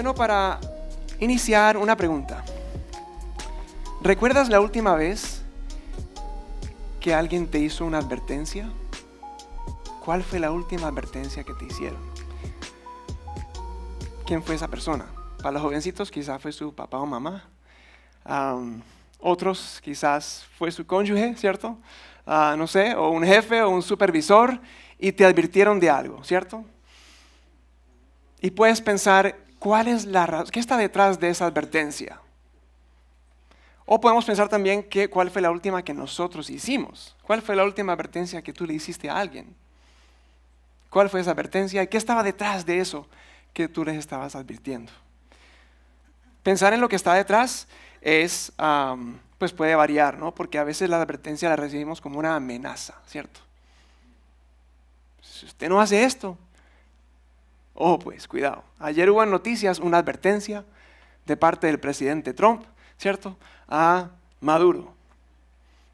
Bueno, para iniciar, una pregunta. ¿Recuerdas la última vez que alguien te hizo una advertencia? ¿Cuál fue la última advertencia que te hicieron? ¿Quién fue esa persona? Para los jovencitos quizás fue su papá o mamá. Otros quizás fue su cónyuge, ¿cierto? No sé, o un jefe o un supervisor y te advirtieron de algo, ¿cierto? Y puedes pensar, ¿cuál es la razón? ¿Qué está detrás de esa advertencia? O podemos pensar también cuál fue la última que nosotros hicimos. ¿Cuál fue la última advertencia que tú le hiciste a alguien? ¿Cuál fue esa advertencia? ¿Y qué estaba detrás de eso que tú les estabas advirtiendo? Pensar en lo que está detrás es, pues puede variar, ¿no? Porque a veces la advertencia la recibimos como una amenaza, ¿cierto? Si usted no hace esto, pues cuidado. Ayer hubo en noticias una advertencia de parte del presidente Trump, ¿cierto? A Maduro.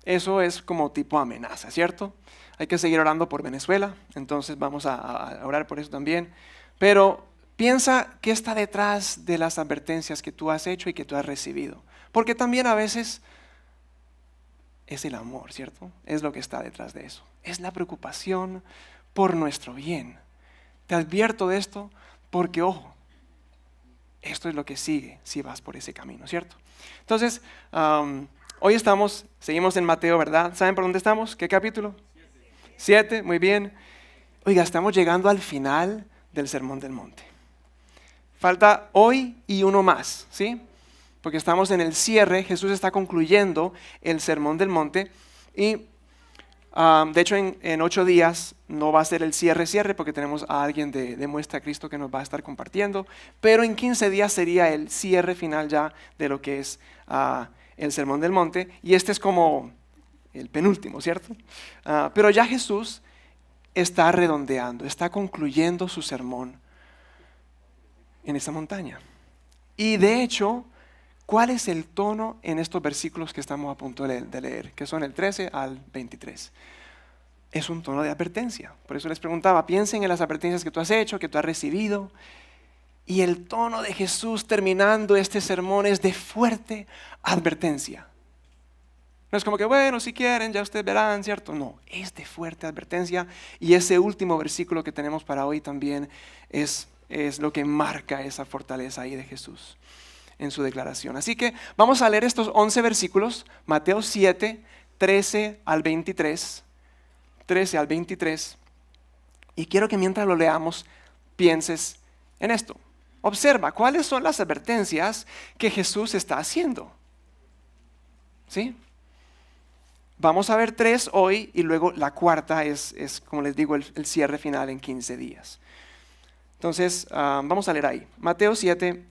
Eso es como tipo amenaza, ¿cierto? Hay que seguir orando por Venezuela, entonces vamos a orar por eso también. Pero piensa qué está detrás de las advertencias que tú has hecho y que tú has recibido. Porque también a veces es el amor, ¿cierto? Es lo que está detrás de eso. Es la preocupación por nuestro bien. Te advierto de esto porque, ojo, esto es lo que sigue si vas por ese camino, ¿cierto? Entonces, hoy seguimos en Mateo, ¿verdad? ¿Saben por dónde estamos? ¿Qué capítulo? 7, muy bien. Oiga, estamos llegando al final del Sermón del Monte. Falta hoy y uno más, ¿sí? Porque estamos en el cierre, Jesús está concluyendo el Sermón del Monte y de hecho en 8 días no va a ser el cierre porque tenemos a alguien de Muestra a Cristo que nos va a estar compartiendo, pero en 15 días sería el cierre final ya de lo que es el Sermón del Monte y este es como el penúltimo, ¿cierto? Pero ya Jesús está redondeando, está concluyendo su sermón en esa montaña. Y de hecho, ¿cuál es el tono en estos versículos que estamos a punto de leer? Que son el 13 al 23. Es un tono de advertencia. Por eso les preguntaba, piensen en las advertencias que tú has hecho, que tú has recibido. Y el tono de Jesús terminando este sermón es de fuerte advertencia. No es como que, bueno, si quieren, ya ustedes verán, ¿cierto? No, es de fuerte advertencia. Y ese último versículo que tenemos para hoy también es lo que marca esa fortaleza ahí de Jesús en su declaración. Así que vamos a leer estos 11 versículos, Mateo 7, 13 al 23. 13 al 23. Y quiero que mientras lo leamos, pienses en esto. Observa, ¿cuáles son las advertencias que Jesús está haciendo? ¿Sí? Vamos a ver 3 hoy y luego la cuarta es como les digo, el cierre final en 15 días. Entonces, vamos a leer ahí. Mateo 7,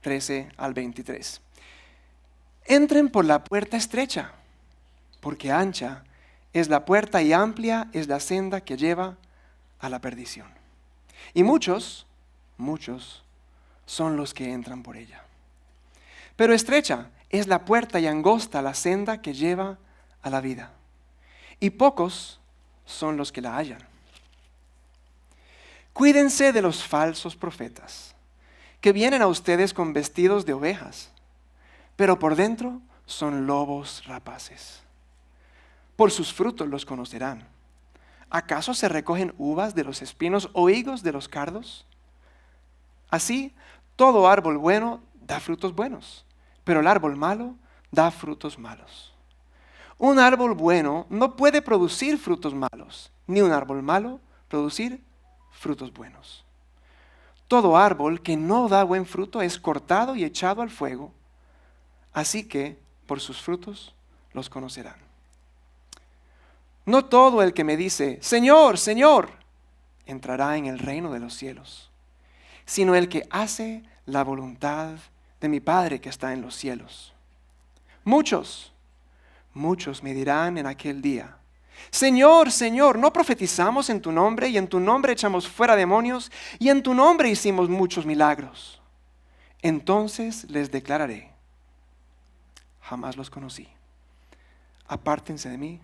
13 al 23. Entren por la puerta estrecha, porque ancha es la puerta y amplia es la senda que lleva a la perdición. Y muchos son los que entran por ella. Pero estrecha es la puerta y angosta la senda que lleva a la vida. Y pocos son los que la hallan. Cuídense de los falsos profetas, que vienen a ustedes con vestidos de ovejas, pero por dentro son lobos rapaces. Por sus frutos los conocerán. ¿Acaso se recogen uvas de los espinos o higos de los cardos? Así, todo árbol bueno da frutos buenos, pero el árbol malo da frutos malos. Un árbol bueno no puede producir frutos malos, ni un árbol malo producir frutos buenos. Todo árbol que no da buen fruto es cortado y echado al fuego. Así que por sus frutos los conocerán. No todo el que me dice, Señor, Señor, entrará en el reino de los cielos, sino el que hace la voluntad de mi Padre que está en los cielos. Muchos me dirán en aquel día, Señor, Señor, ¿no profetizamos en tu nombre y en tu nombre echamos fuera demonios y en tu nombre hicimos muchos milagros? Entonces les declararé, jamás los conocí. Apártense de mí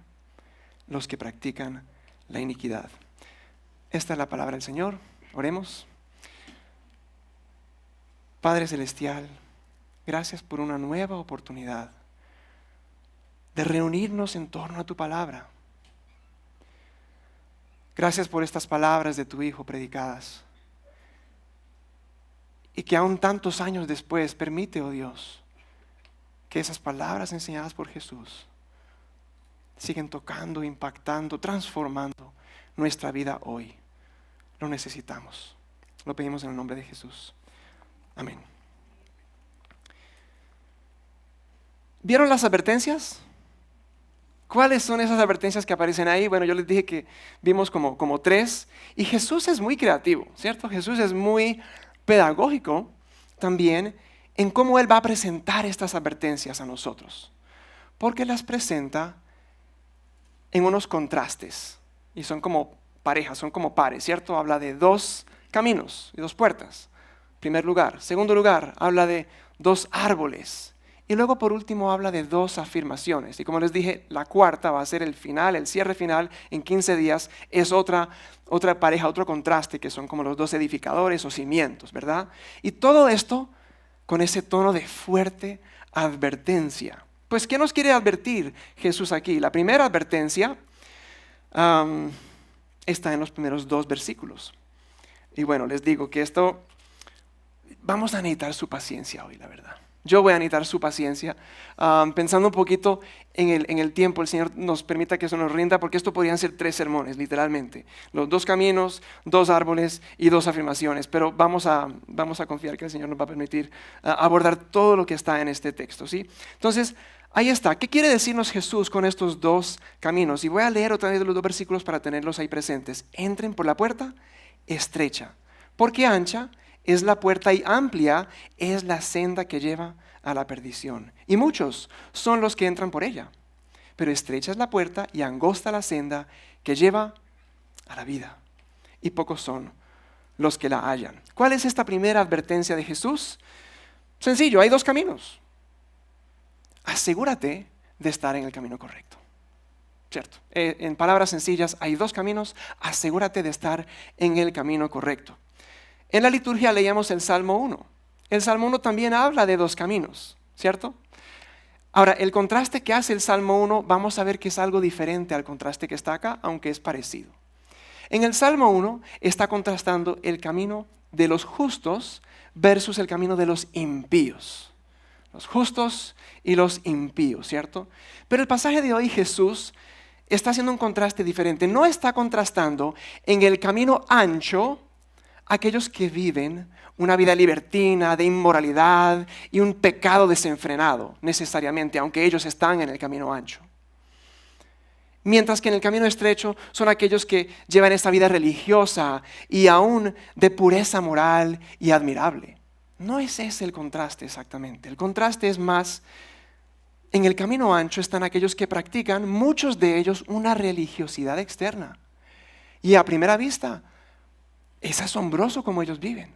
los que practican la iniquidad. Esta es la palabra del Señor. Oremos. Padre Celestial, gracias por una nueva oportunidad de reunirnos en torno a tu palabra. Gracias por estas palabras de tu Hijo predicadas. Y que aún tantos años después permite, oh Dios, que esas palabras enseñadas por Jesús siguen tocando, impactando, transformando nuestra vida hoy. Lo necesitamos. Lo pedimos en el nombre de Jesús. Amén. ¿Vieron las advertencias? ¿Cuáles son esas advertencias que aparecen ahí? Bueno, yo les dije que vimos como 3. Y Jesús es muy creativo, ¿cierto? Jesús es muy pedagógico también en cómo Él va a presentar estas advertencias a nosotros. Porque las presenta en unos contrastes. Y son como parejas, son como pares, ¿cierto? Habla de 2 caminos y 2 puertas. Primer lugar. Segundo lugar, habla de 2 árboles. Y luego por último habla de 2 afirmaciones. Y como les dije, la cuarta va a ser el final, el cierre final en 15 días. Es otra pareja, otro contraste que son como los 2 edificadores o cimientos, ¿verdad? Y todo esto con ese tono de fuerte advertencia. Pues, ¿qué nos quiere advertir Jesús aquí? La primera advertencia está en los primeros 2 versículos. Y bueno, les digo que vamos a necesitar su paciencia hoy, la verdad. Yo voy a necesitar su paciencia. Pensando un poquito en el tiempo, el Señor nos permita que eso nos rinda, porque esto podrían ser 3 sermones, literalmente. Los 2 caminos, 2 árboles y 2 afirmaciones. Pero vamos a confiar que el Señor nos va a permitir abordar todo lo que está en este texto, ¿sí? Entonces, ahí está. ¿Qué quiere decirnos Jesús con estos 2 caminos? Y voy a leer otra vez los 2 versículos para tenerlos ahí presentes. Entren por la puerta estrecha, porque ancha es la puerta y amplia es la senda que lleva a la perdición. Y muchos son los que entran por ella. Pero estrecha es la puerta y angosta la senda que lleva a la vida. Y pocos son los que la hallan. ¿Cuál es esta primera advertencia de Jesús? Sencillo, hay 2 caminos. Asegúrate de estar en el camino correcto. ¿Cierto? En palabras sencillas, hay 2 caminos. Asegúrate de estar en el camino correcto. En la liturgia leíamos el Salmo 1. El Salmo 1 también habla de 2 caminos, ¿cierto? Ahora, el contraste que hace el Salmo 1, vamos a ver que es algo diferente al contraste que está acá, aunque es parecido. En el Salmo 1 está contrastando el camino de los justos versus el camino de los impíos. Los justos y los impíos, ¿cierto? Pero el pasaje de hoy, Jesús está haciendo un contraste diferente. No está contrastando en el camino ancho aquellos que viven una vida libertina, de inmoralidad y un pecado desenfrenado, necesariamente, aunque ellos están en el camino ancho. Mientras que en el camino estrecho son aquellos que llevan esta vida religiosa y aún de pureza moral y admirable. No es ese el contraste exactamente. El contraste es más, en el camino ancho están aquellos que practican, muchos de ellos, una religiosidad externa. Y a primera vista, es asombroso cómo ellos viven.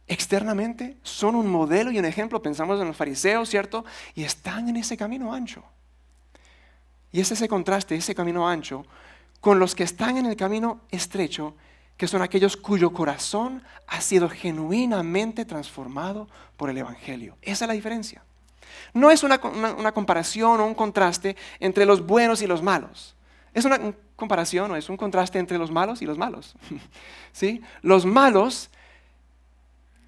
Externamente son un modelo y un ejemplo. Pensamos en los fariseos, ¿cierto? Y están en ese camino ancho. Y es ese contraste, ese camino ancho, con los que están en el camino estrecho, que son aquellos cuyo corazón ha sido genuinamente transformado por el Evangelio. Esa es la diferencia. No es una comparación o un contraste entre los buenos y los malos. Es una comparación o es un contraste entre los malos y los malos. ¿Sí? Los malos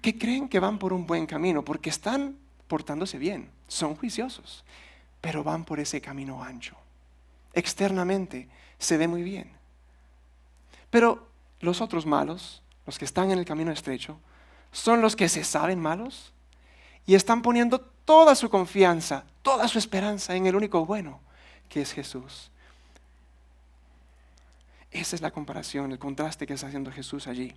que creen que van por un buen camino porque están portándose bien, son juiciosos, pero van por ese camino ancho. Externamente se ve muy bien. Pero los otros malos, los que están en el camino estrecho, son los que se saben malos y están poniendo toda su confianza, toda su esperanza en el único bueno, que es Jesús. Esa es la comparación, el contraste que está haciendo Jesús allí.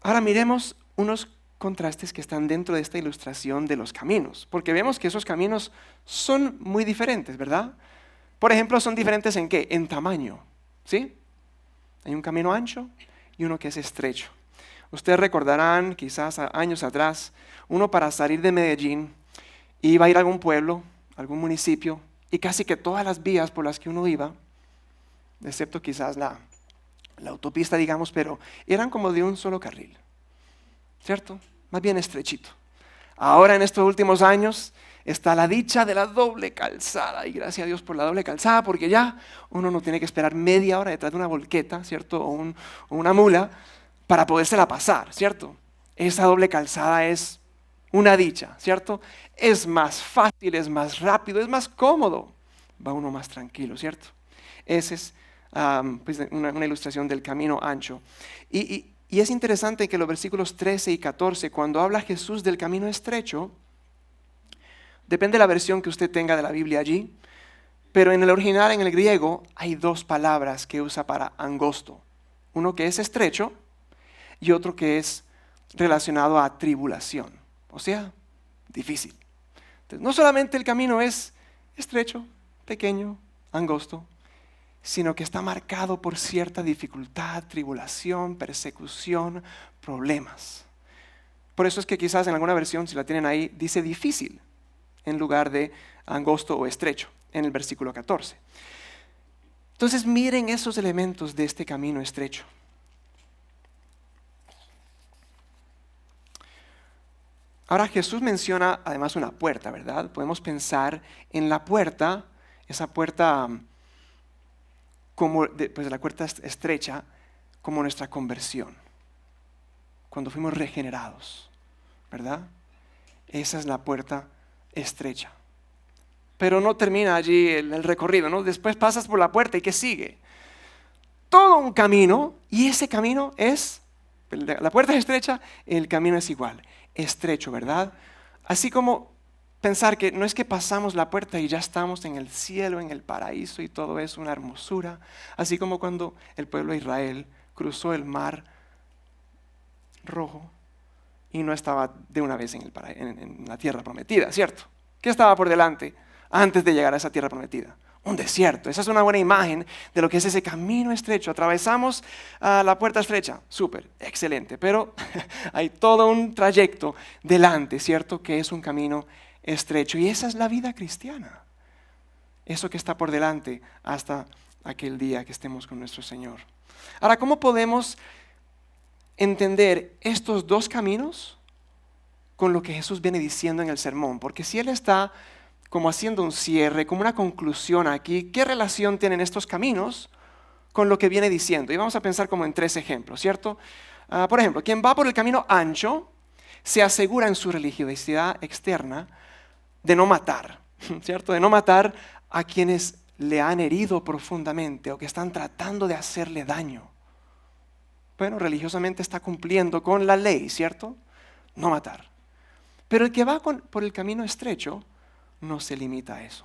Ahora miremos unos contrastes que están dentro de esta ilustración de los caminos, porque vemos que esos caminos son muy diferentes, ¿verdad? Por ejemplo, son diferentes ¿en qué? En tamaño, ¿sí? Hay un camino ancho y uno que es estrecho. Ustedes recordarán, quizás años atrás, uno para salir de Medellín iba a ir a algún pueblo, algún municipio, y casi que todas las vías por las que uno iba, excepto quizás la la autopista, digamos, pero eran como de un solo carril, ¿cierto? Más bien estrechito. Ahora en estos últimos años está la dicha de la doble calzada, y gracias a Dios por la doble calzada, porque ya uno no tiene que esperar media hora detrás de una volqueta, ¿cierto? O una mula para podérsela pasar, ¿cierto? Esa doble calzada es una dicha, ¿cierto? Es más fácil, es más rápido, es más cómodo. Va uno más tranquilo, ¿cierto? Esa es pues una ilustración del camino ancho. Y es interesante que los versículos 13 y 14, cuando habla Jesús del camino estrecho, depende de la versión que usted tenga de la Biblia allí, pero en el original, en el griego, hay dos palabras que usa para angosto. Uno que es estrecho y otro que es relacionado a tribulación, o sea, difícil. Entonces, no solamente el camino es estrecho, pequeño, angosto, sino que está marcado por cierta dificultad, tribulación, persecución, problemas. Por eso es que quizás en alguna versión, si la tienen ahí, dice difícil en lugar de angosto o estrecho, en el versículo 14. Entonces miren esos elementos de este camino estrecho. Ahora Jesús menciona además una puerta, ¿verdad? Podemos pensar en la puerta, esa puerta pues la puerta estrecha, como nuestra conversión, cuando fuimos regenerados, ¿verdad? Esa es la puerta estrecha. Pero no termina allí el recorrido, ¿no? Después pasas por la puerta y ¿qué sigue? Todo un camino, y ese camino es, la puerta es estrecha, el camino es igual, estrecho, ¿verdad? Así como pensar que no es que pasamos la puerta y ya estamos en el cielo, en el paraíso y todo es una hermosura, así como cuando el pueblo de Israel cruzó el mar rojo y no estaba de una vez en la tierra prometida, ¿cierto? ¿Qué estaba por delante antes de llegar a esa tierra prometida? Un desierto. Esa es una buena imagen de lo que es ese camino estrecho. Atravesamos la puerta estrecha, súper, excelente, pero hay todo un trayecto delante, ¿cierto? Que es un camino estrecho, y esa es la vida cristiana, eso que está por delante hasta aquel día que estemos con nuestro Señor. Ahora, ¿cómo podemos entender estos dos caminos con lo que Jesús viene diciendo en el sermón? Porque si Él está como haciendo un cierre, como una conclusión aquí, ¿qué relación tienen estos caminos con lo que viene diciendo? Y vamos a pensar como en tres ejemplos, ¿cierto? Por ejemplo, quien va por el camino ancho se asegura en su religiosidad externa de no matar, ¿cierto? De no matar a quienes le han herido profundamente o que están tratando de hacerle daño. Bueno, religiosamente está cumpliendo con la ley, ¿cierto? No matar. Pero el que va por el camino estrecho no se limita a eso,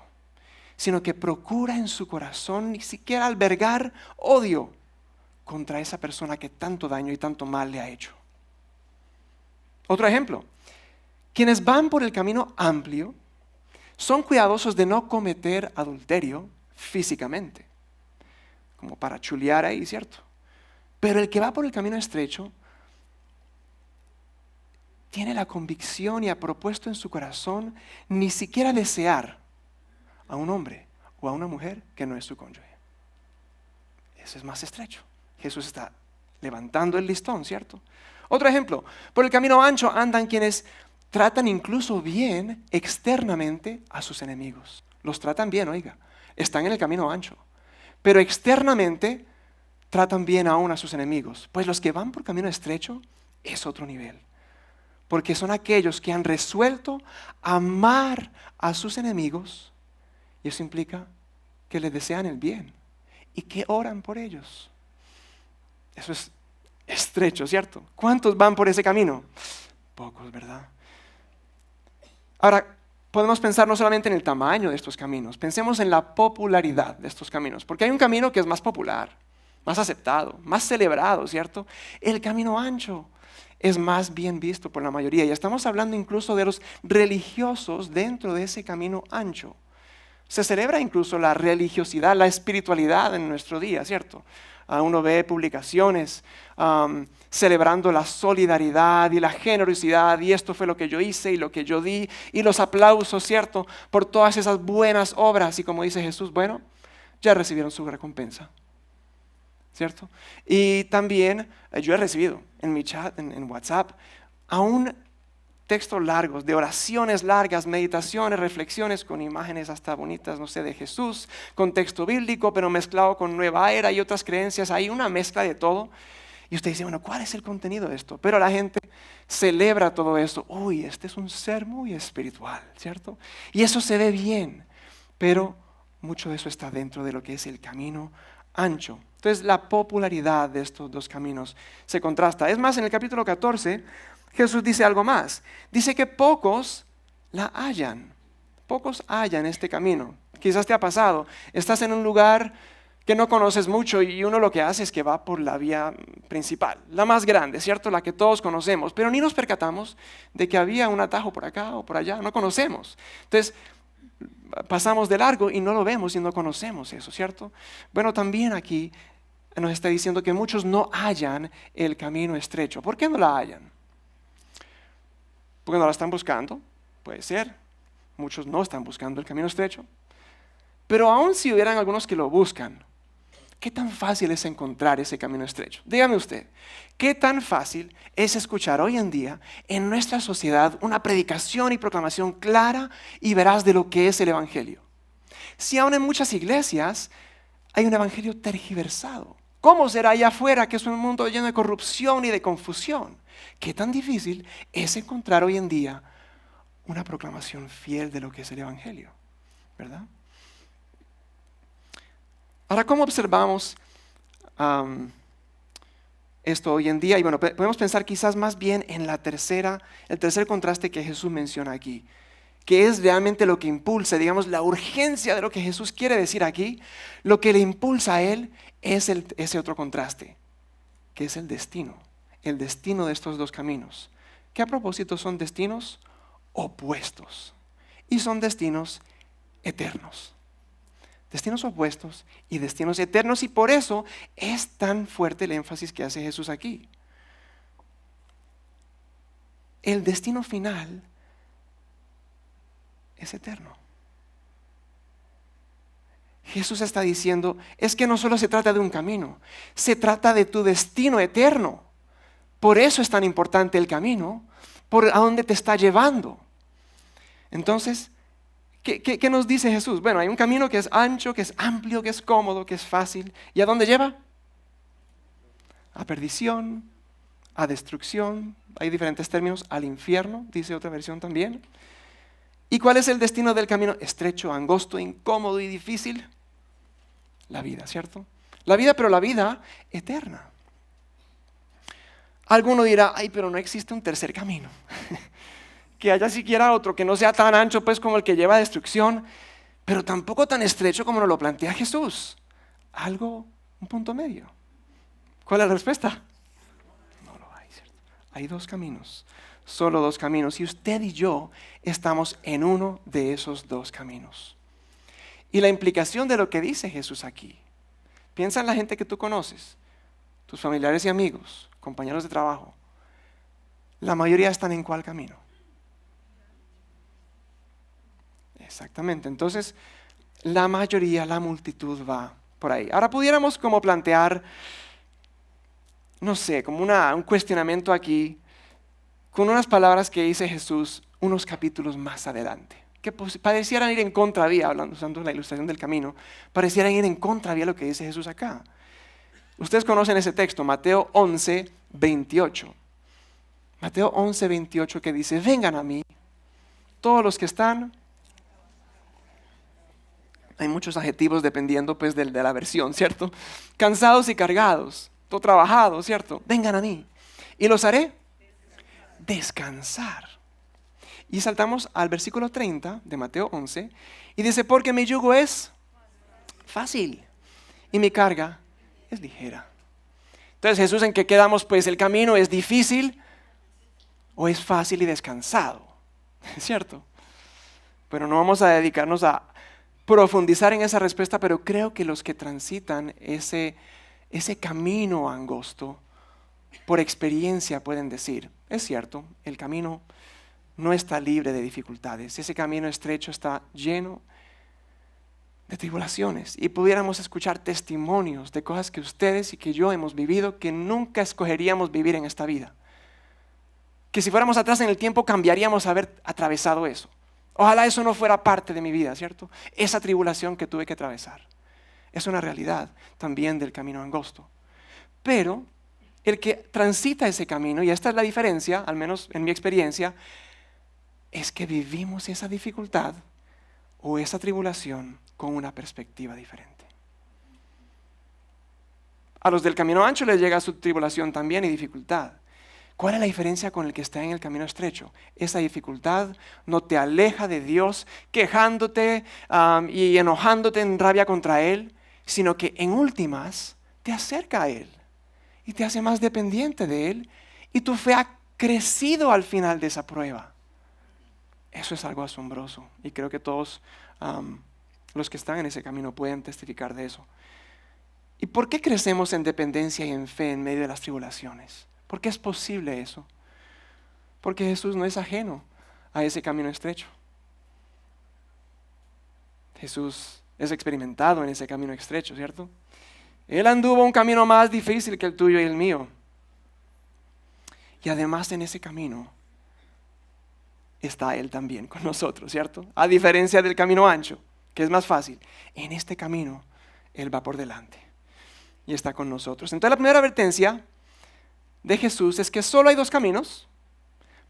sino que procura en su corazón ni siquiera albergar odio contra esa persona que tanto daño y tanto mal le ha hecho. Otro ejemplo, quienes van por el camino amplio son cuidadosos de no cometer adulterio físicamente, como para chulear ahí, ¿cierto? Pero el que va por el camino estrecho tiene la convicción y ha propuesto en su corazón ni siquiera desear a un hombre o a una mujer que no es su cónyuge. Ese es más estrecho. Jesús está levantando el listón, ¿cierto? Otro ejemplo, por el camino ancho andan quienes tratan incluso bien externamente a sus enemigos. Los tratan bien, oiga, están en el camino ancho. Pero externamente tratan bien aún a sus enemigos. Pues los que van por camino estrecho es otro nivel. Porque son aquellos que han resuelto amar a sus enemigos. Y eso implica que les desean el bien y que oran por ellos. Eso es estrecho, ¿cierto? ¿Cuántos van por ese camino? Pocos, ¿verdad? Ahora, podemos pensar no solamente en el tamaño de estos caminos, pensemos en la popularidad de estos caminos, porque hay un camino que es más popular, más aceptado, más celebrado, ¿cierto? El camino ancho es más bien visto por la mayoría, y estamos hablando incluso de los religiosos dentro de ese camino ancho. Se celebra incluso la religiosidad, la espiritualidad en nuestro día, ¿cierto? Uno ve publicaciones celebrando la solidaridad y la generosidad, y esto fue lo que yo hice y lo que yo di, y los aplausos, ¿cierto? Por todas esas buenas obras, y como dice Jesús, bueno, ya recibieron su recompensa. ¿cierto? Y también yo he recibido en mi chat, en WhatsApp, aún textos largos, de oraciones largas, meditaciones, reflexiones con imágenes hasta bonitas, no sé, de Jesús, con texto bíblico, pero mezclado con nueva era y otras creencias. Hay una mezcla de todo. Y usted dice, bueno, ¿cuál es el contenido de esto? Pero la gente celebra todo esto. Uy, este es un ser muy espiritual, ¿cierto? Y eso se ve bien, pero mucho de eso está dentro de lo que es el camino ancho. Entonces, la popularidad de estos dos caminos se contrasta. Es más, en el capítulo 14, Jesús dice algo más. Dice que pocos la hallan. Pocos hallan este camino. Quizás te ha pasado. Estás en un lugar que no conoces mucho y uno lo que hace es que va por la vía principal, la más grande, ¿cierto? La que todos conocemos, pero ni nos percatamos de que había un atajo por acá o por allá, no conocemos. Entonces, pasamos de largo y no lo vemos y no conocemos eso, ¿cierto? Bueno, también aquí nos está diciendo que muchos no hallan el camino estrecho. ¿Por qué no la hallan? Porque no la están buscando, puede ser. Muchos no están buscando el camino estrecho. Pero aun si hubieran algunos que lo buscan, ¿qué tan fácil es encontrar ese camino estrecho? Dígame usted, ¿qué tan fácil es escuchar hoy en día en nuestra sociedad una predicación y proclamación clara y veraz de lo que es el Evangelio? Si aún en muchas iglesias hay un Evangelio tergiversado, ¿cómo será allá afuera que es un mundo lleno de corrupción y de confusión? ¿Qué tan difícil es encontrar hoy en día una proclamación fiel de lo que es el Evangelio? ¿Verdad? Ahora, ¿cómo observamos esto hoy en día? Y bueno, podemos pensar quizás más bien en el tercer contraste que Jesús menciona aquí, que es realmente lo que impulsa, digamos, la urgencia de lo que Jesús quiere decir aquí. Lo que le impulsa a Él es ese otro contraste, que es el destino de estos dos caminos, que a propósito son destinos opuestos y son destinos eternos. Destinos opuestos y destinos eternos, y por eso es tan fuerte el énfasis que hace Jesús aquí. El destino final es eterno. Jesús está diciendo, es que no solo se trata de un camino, se trata de tu destino eterno. Por eso es tan importante el camino, por a dónde te está llevando. Entonces, ¿qué nos dice Jesús? Bueno, hay un camino que es ancho, que es amplio, que es cómodo, que es fácil. ¿Y a dónde lleva? A perdición, a destrucción. Hay diferentes términos. Al infierno, dice otra versión también. ¿Y cuál es el destino del camino? Estrecho, angosto, incómodo y difícil. La vida, ¿cierto? La vida, pero la vida eterna. Alguno dirá, ay, pero no existe un tercer camino. Que haya siquiera otro que no sea tan ancho pues como el que lleva a destrucción, pero tampoco tan estrecho como nos lo plantea Jesús. Un punto medio. ¿Cuál es la respuesta? No lo hay, ¿cierto? Hay dos caminos, solo dos caminos, y usted y yo estamos en uno de esos dos caminos. Y la implicación de lo que dice Jesús aquí, piensa en la gente que tú conoces, tus familiares y amigos, compañeros de trabajo. La mayoría están en ¿cuál camino? Exactamente, entonces la mayoría, la multitud va por ahí. Ahora pudiéramos como plantear, no sé, como un cuestionamiento aquí, con unas palabras que dice Jesús unos capítulos más adelante, que parecieran ir en contravía, usando la ilustración del camino, parecieran ir en contravía a lo que dice Jesús acá. Ustedes conocen ese texto, Mateo 11, 28. Mateo 11, 28 que dice, vengan a mí, todos los que están... Hay muchos adjetivos dependiendo pues de la versión, ¿cierto? Cansados y cargados, todo trabajado, ¿cierto? Vengan a mí y los haré descansar. Y saltamos al versículo 30 de Mateo 11 y dice, porque mi yugo es fácil y mi carga es ligera. Entonces Jesús, ¿en qué quedamos? Pues el camino es difícil o es fácil y descansado, ¿cierto? Pero no vamos a dedicarnos a profundizar en esa respuesta, pero creo que los que transitan ese camino angosto, por experiencia pueden decir, es cierto, el camino no está libre de dificultades, ese camino estrecho está lleno de tribulaciones y pudiéramos escuchar testimonios de cosas que ustedes y que yo hemos vivido que nunca escogeríamos vivir en esta vida. Que si fuéramos atrás en el tiempo cambiaríamos haber atravesado eso. Ojalá eso no fuera parte de mi vida, ¿cierto? Esa tribulación que tuve que atravesar. Es una realidad también del camino angosto. Pero el que transita ese camino, y esta es la diferencia, al menos en mi experiencia, es que vivimos esa dificultad o esa tribulación con una perspectiva diferente. A los del camino ancho les llega su tribulación también y dificultad. ¿Cuál es la diferencia con el que está en el camino estrecho? Esa dificultad no te aleja de Dios quejándote y enojándote en rabia contra Él, sino que en últimas te acerca a Él y te hace más dependiente de Él y tu fe ha crecido al final de esa prueba. Eso es algo asombroso y creo que todos los que están en ese camino pueden testificar de eso. ¿Y por qué crecemos en dependencia y en fe en medio de las tribulaciones? ¿Por qué es posible eso? Porque Jesús no es ajeno a ese camino estrecho. Jesús es experimentado en ese camino estrecho, ¿cierto? Él anduvo un camino más difícil que el tuyo y el mío. Y además en ese camino está Él también con nosotros, ¿cierto? A diferencia del camino ancho, que es más fácil. En este camino Él va por delante y está con nosotros. Entonces la primera advertencia de Jesús es que solo hay dos caminos.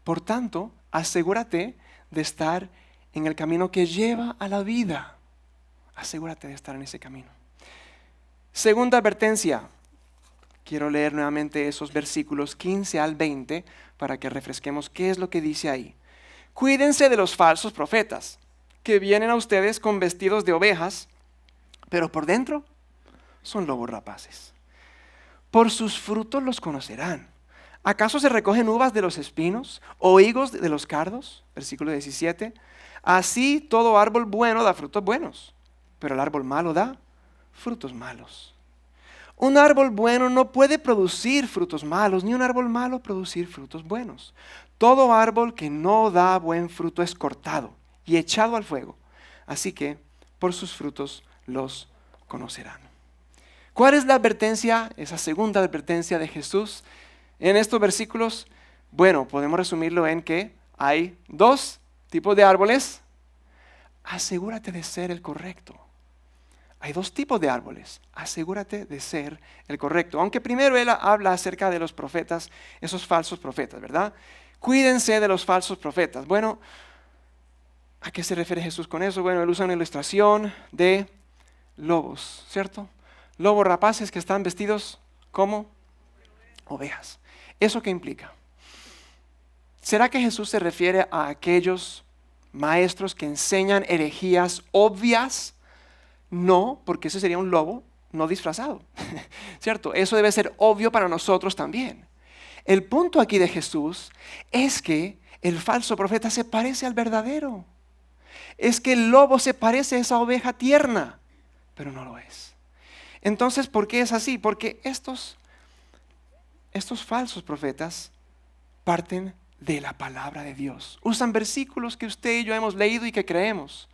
Por tanto, asegúrate de estar en el camino que lleva a la vida. Asegúrate de estar en ese camino. Segunda advertencia. Quiero leer nuevamente esos versículos 15 al 20 para que refresquemos qué es lo que dice ahí. Cuídense de los falsos profetas que vienen a ustedes con vestidos de ovejas, pero por dentro son lobos rapaces. Por sus frutos los conocerán. ¿Acaso se recogen uvas de los espinos o higos de los cardos? Versículo 17. Así todo árbol bueno da frutos buenos, pero el árbol malo da frutos malos. Un árbol bueno no puede producir frutos malos, ni un árbol malo producir frutos buenos. Todo árbol que no da buen fruto es cortado y echado al fuego. Así que por sus frutos los conocerán. ¿Cuál es la advertencia, esa segunda advertencia de Jesús en estos versículos? Bueno, podemos resumirlo en que hay dos tipos de árboles. Asegúrate de ser el correcto. Hay dos tipos de árboles. Asegúrate de ser el correcto. Aunque primero él habla acerca de los profetas, esos falsos profetas, ¿verdad? Cuídense de los falsos profetas. Bueno, ¿a qué se refiere Jesús con eso? Bueno, él usa una ilustración de lobos, ¿cierto? Lobos rapaces que están vestidos como ovejas. ¿Eso qué implica? ¿Será que Jesús se refiere a aquellos maestros que enseñan herejías obvias? No, porque ese sería un lobo no disfrazado, ¿cierto? Eso debe ser obvio para nosotros también. El punto aquí de Jesús es que el falso profeta se parece al verdadero. Es que el lobo se parece a esa oveja tierna, pero no lo es. Entonces, ¿por qué es así? Porque estos falsos profetas parten de la palabra de Dios. Usan versículos que usted y yo hemos leído y que creemos.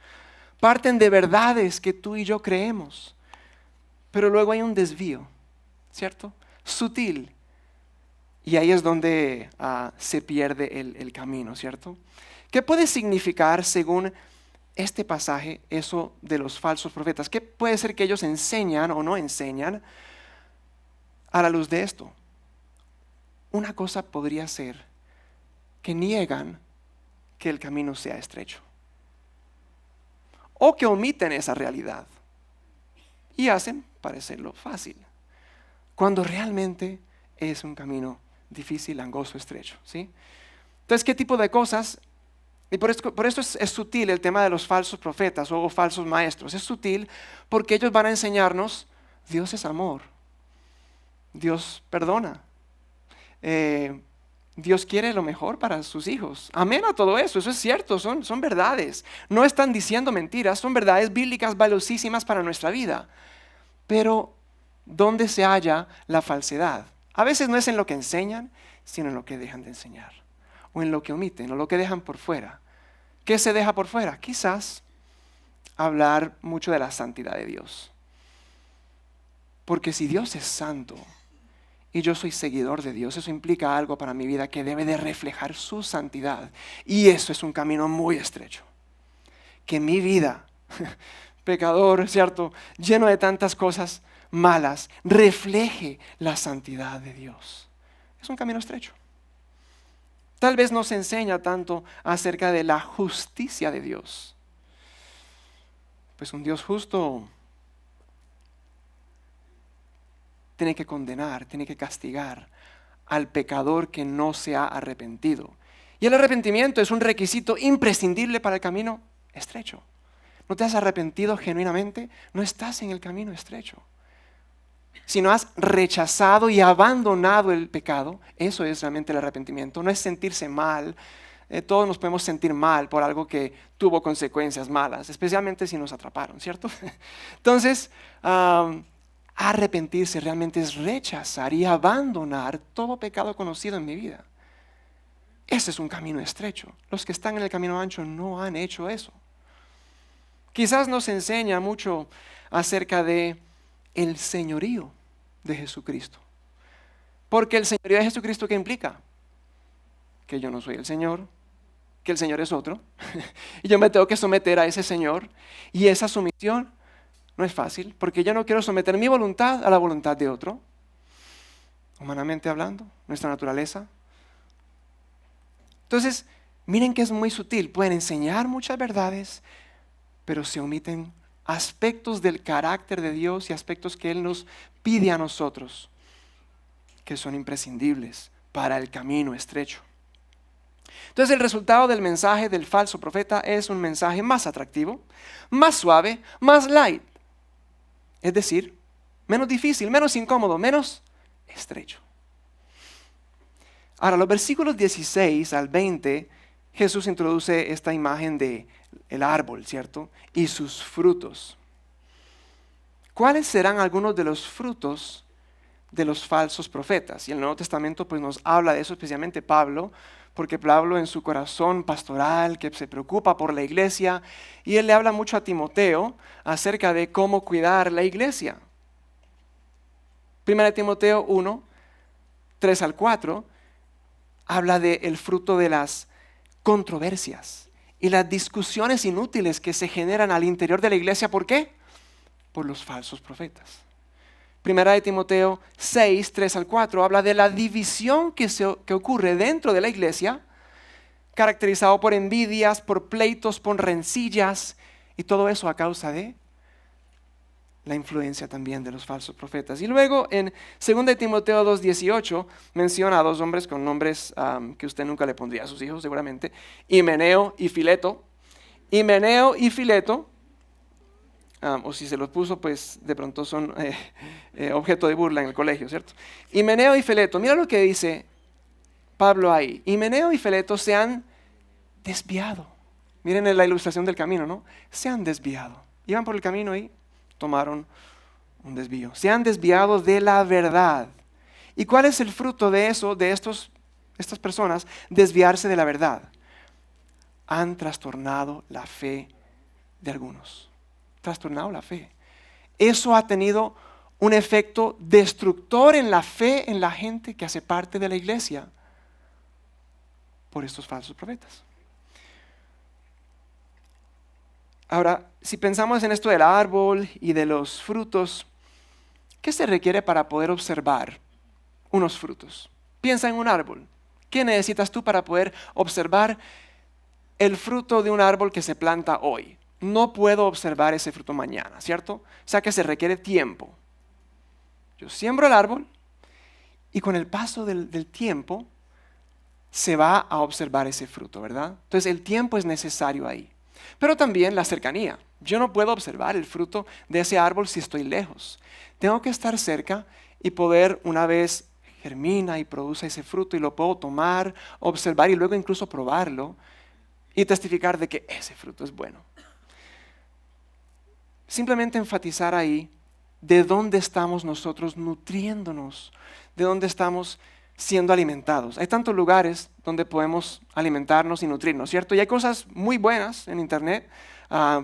Parten de verdades que tú y yo creemos. Pero luego hay un desvío, ¿cierto? Sutil. Y ahí es donde se pierde el camino, ¿cierto? ¿Qué puede significar según este pasaje eso de los falsos profetas? ¿Qué puede ser que ellos enseñan o no enseñan a la luz de esto? Una cosa podría ser que niegan que el camino sea estrecho. O que omiten esa realidad y hacen parecerlo fácil, cuando realmente es un camino difícil, angosto, estrecho, ¿sí? Entonces, ¿qué tipo de cosas? Y por esto es sutil el tema de los falsos profetas o falsos maestros. Es sutil porque ellos van a enseñarnos, Dios es amor, Dios perdona, Dios quiere lo mejor para sus hijos. Amén a todo eso, eso es cierto, son verdades. No están diciendo mentiras, son verdades bíblicas valiosísimas para nuestra vida. Pero, ¿dónde se halla la falsedad? A veces no es en lo que enseñan, sino en lo que dejan de enseñar. O en lo que omiten, o lo que dejan por fuera. ¿Qué se deja por fuera? Quizás hablar mucho de la santidad de Dios. Porque si Dios es santo y yo soy seguidor de Dios, eso implica algo para mi vida que debe de reflejar su santidad. Y eso es un camino muy estrecho. Que mi vida, pecador, ¿cierto?, lleno de tantas cosas malas, refleje la santidad de Dios. Es un camino estrecho. Tal vez no se enseña tanto acerca de la justicia de Dios. Pues un Dios justo tiene que condenar, tiene que castigar al pecador que no se ha arrepentido. Y el arrepentimiento es un requisito imprescindible para el camino estrecho. ¿No te has arrepentido genuinamente? No estás en el camino estrecho. Si no has rechazado y abandonado el pecado, eso es realmente el arrepentimiento. No es sentirse mal. Todos nos podemos sentir mal por algo que tuvo consecuencias malas, especialmente si nos atraparon, ¿cierto? Entonces, arrepentirse realmente es rechazar y abandonar todo pecado conocido en mi vida. Ese es un camino estrecho. Los que están en el camino ancho no han hecho eso. Quizás nos enseña mucho acerca de el señorío de Jesucristo. Porque el señorío de Jesucristo, ¿qué implica? Que yo no soy el Señor, que el Señor es otro. Y yo me tengo que someter a ese Señor. Y esa sumisión no es fácil, porque yo no quiero someter mi voluntad a la voluntad de otro. Humanamente hablando, nuestra naturaleza. Entonces, miren que es muy sutil. Pueden enseñar muchas verdades, pero se omiten aspectos del carácter de Dios y aspectos que Él nos pide a nosotros, que son imprescindibles para el camino estrecho. Entonces el resultado del mensaje del falso profeta es un mensaje más atractivo, más suave, más light. Es decir, menos difícil, menos incómodo, menos estrecho. Ahora, los versículos 16 al 20, Jesús introduce esta imagen de el árbol, ¿cierto? Y sus frutos. ¿Cuáles serán algunos de los frutos de los falsos profetas? Y el Nuevo Testamento pues nos habla de eso, especialmente Pablo, porque Pablo en su corazón pastoral, que se preocupa por la iglesia, y él le habla mucho a Timoteo acerca de cómo cuidar la iglesia. 1 Timoteo 1, 3 al 4, habla del fruto de las controversias y las discusiones inútiles que se generan al interior de la iglesia. ¿Por qué? Por los falsos profetas. 1 Timoteo 6, 3 al 4 habla de la división que ocurre dentro de la iglesia, caracterizado por envidias, por pleitos, por rencillas, y todo eso a causa de la influencia también de los falsos profetas. Y luego en 2 Timoteo 2, 18 menciona a dos hombres con nombres que usted nunca le pondría a sus hijos seguramente, Himeneo y Fileto. Himeneo y Fileto, o si se los puso, pues de pronto son objeto de burla en el colegio, ¿cierto? Himeneo y Fileto, mira lo que dice Pablo ahí. Himeneo y Fileto se han desviado. Miren la ilustración del camino, ¿no? Se han desviado. Iban por el camino y tomaron un desvío. Se han desviado de la verdad. ¿Y cuál es el fruto de eso, de estas personas? Desviarse de la verdad. Han trastornado la fe de algunos. Trastornado la fe. Eso ha tenido un efecto destructor en la fe en la gente que hace parte de la iglesia por estos falsos profetas. Ahora, si pensamos en esto del árbol y de los frutos, ¿qué se requiere para poder observar unos frutos? Piensa en un árbol. ¿Qué necesitas tú para poder observar el fruto de un árbol que se planta hoy? No puedo observar ese fruto mañana, ¿cierto? O sea que se requiere tiempo. Yo siembro el árbol y con el paso del tiempo se va a observar ese fruto, ¿verdad? Entonces el tiempo es necesario ahí. Pero también la cercanía. Yo no puedo observar el fruto de ese árbol si estoy lejos. Tengo que estar cerca y poder, una vez germina y produce ese fruto y lo puedo tomar, observar y luego incluso probarlo y testificar de que ese fruto es bueno. Simplemente enfatizar ahí de dónde estamos nosotros nutriéndonos, de dónde estamos siendo alimentados. Hay tantos lugares donde podemos alimentarnos y nutrirnos, ¿cierto? Y hay cosas muy buenas en internet.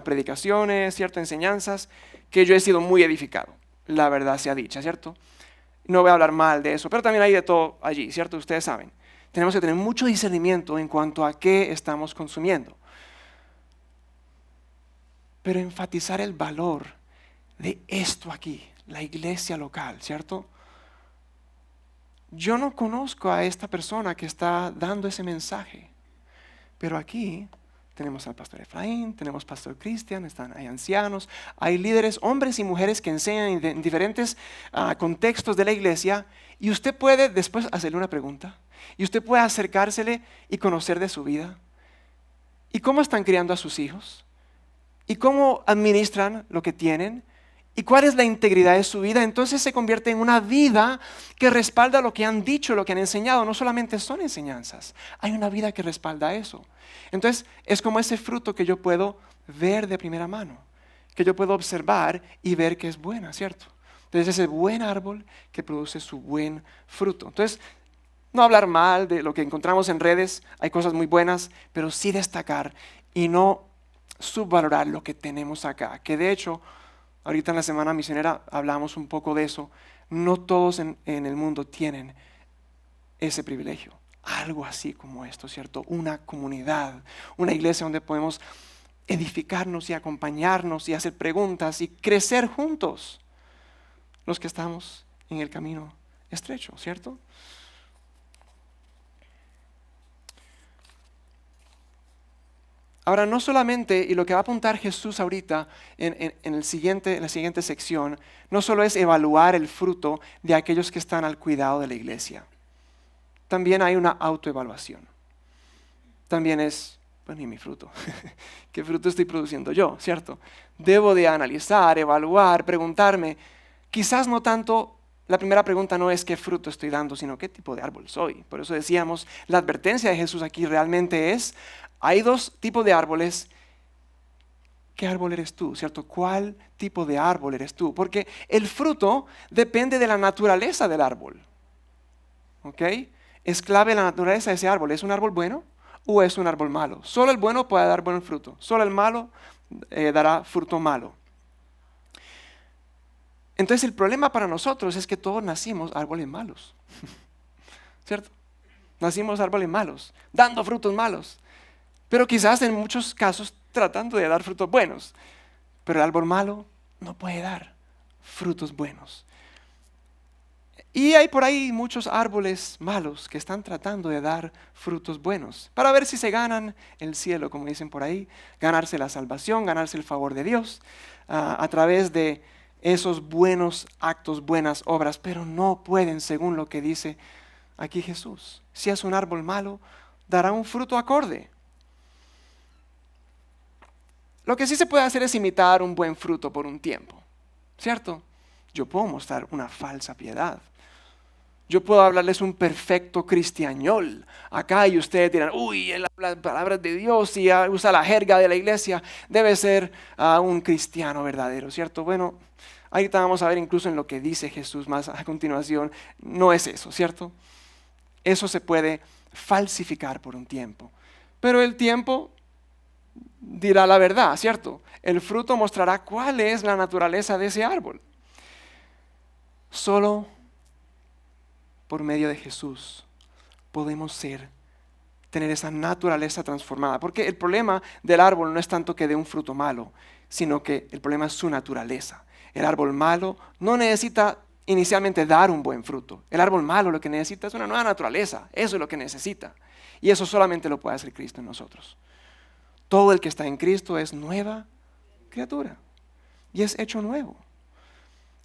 predicaciones, ¿cierto? Enseñanzas, que yo he sido muy edificado, la verdad sea dicha, ¿cierto? No voy a hablar mal de eso, pero también hay de todo allí, ¿cierto? Ustedes saben. Tenemos que tener mucho discernimiento en cuanto a qué estamos consumiendo. Pero enfatizar el valor de esto aquí, la iglesia local, ¿cierto? Yo no conozco a esta persona que está dando ese mensaje, pero aquí tenemos al pastor Efraín, tenemos pastor Cristian, hay ancianos, hay líderes, hombres y mujeres que enseñan en diferentes contextos de la iglesia, y usted puede después hacerle una pregunta, y usted puede acercársele y conocer de su vida, y cómo están criando a sus hijos, y cómo administran lo que tienen, y cuál es la integridad de su vida. Entonces se convierte en una vida que respalda lo que han dicho, lo que han enseñado. No solamente son enseñanzas, hay una vida que respalda eso. Entonces es como ese fruto que yo puedo ver de primera mano, que yo puedo observar y ver que es buena, ¿cierto? Entonces ese buen árbol que produce su buen fruto. Entonces, no hablar mal de lo que encontramos en redes, hay cosas muy buenas, pero sí destacar y no subvalorar lo que tenemos acá, que de hecho, ahorita en la Semana Misionera hablamos un poco de eso. No todos en el mundo tienen ese privilegio. Algo así como esto, ¿cierto? Una comunidad, una iglesia donde podemos edificarnos y acompañarnos y hacer preguntas y crecer juntos. Los que estamos en el camino estrecho, ¿cierto? Ahora, no solamente, y lo que va a apuntar Jesús ahorita en la siguiente sección, no solo es evaluar el fruto de aquellos que están al cuidado de la iglesia. También hay una autoevaluación. También es, bueno, ¿y mi fruto? ¿Qué fruto estoy produciendo yo, cierto? Debo de analizar, evaluar, preguntarme. Quizás no tanto, la primera pregunta no es qué fruto estoy dando, sino qué tipo de árbol soy. Por eso decíamos, la advertencia de Jesús aquí realmente es, hay dos tipos de árboles. ¿Qué árbol eres tú? ¿Cierto? ¿Cuál tipo de árbol eres tú? Porque el fruto depende de la naturaleza del árbol. ¿Ok? Es clave la naturaleza de ese árbol. ¿Es un árbol bueno o es un árbol malo? Solo el bueno puede dar buen fruto. Solo el malo dará fruto malo. Entonces el problema para nosotros es que todos nacimos árboles malos. ¿Cierto? Nacimos árboles malos, dando frutos malos. Pero quizás en muchos casos tratando de dar frutos buenos. Pero el árbol malo no puede dar frutos buenos. Y hay por ahí muchos árboles malos que están tratando de dar frutos buenos. Para ver si se ganan el cielo, como dicen por ahí. Ganarse la salvación, ganarse el favor de Dios. A través de esos buenos actos, buenas obras. Pero no pueden, según lo que dice aquí Jesús. Si es un árbol malo, dará un fruto acorde. Lo que sí se puede hacer es imitar un buen fruto por un tiempo, ¿cierto? Yo puedo mostrar una falsa piedad. Yo puedo hablarles un perfecto cristiañol acá y ustedes dirán, uy, él habla las palabras de Dios y usa la jerga de la iglesia, debe ser un cristiano verdadero, ¿cierto? Bueno, ahorita vamos a ver incluso en lo que dice Jesús más a continuación, no es eso, ¿cierto? Eso se puede falsificar por un tiempo, pero el tiempo dirá la verdad, ¿cierto? El fruto mostrará cuál es la naturaleza de ese árbol. Solo por medio de Jesús podemos tener esa naturaleza transformada. Porque el problema del árbol no es tanto que dé un fruto malo, sino que el problema es su naturaleza. El árbol malo no necesita inicialmente dar un buen fruto. El árbol malo lo que necesita es una nueva naturaleza. Eso es lo que necesita. Y eso solamente lo puede hacer Cristo en nosotros. Todo el que está en Cristo es nueva criatura y es hecho nuevo.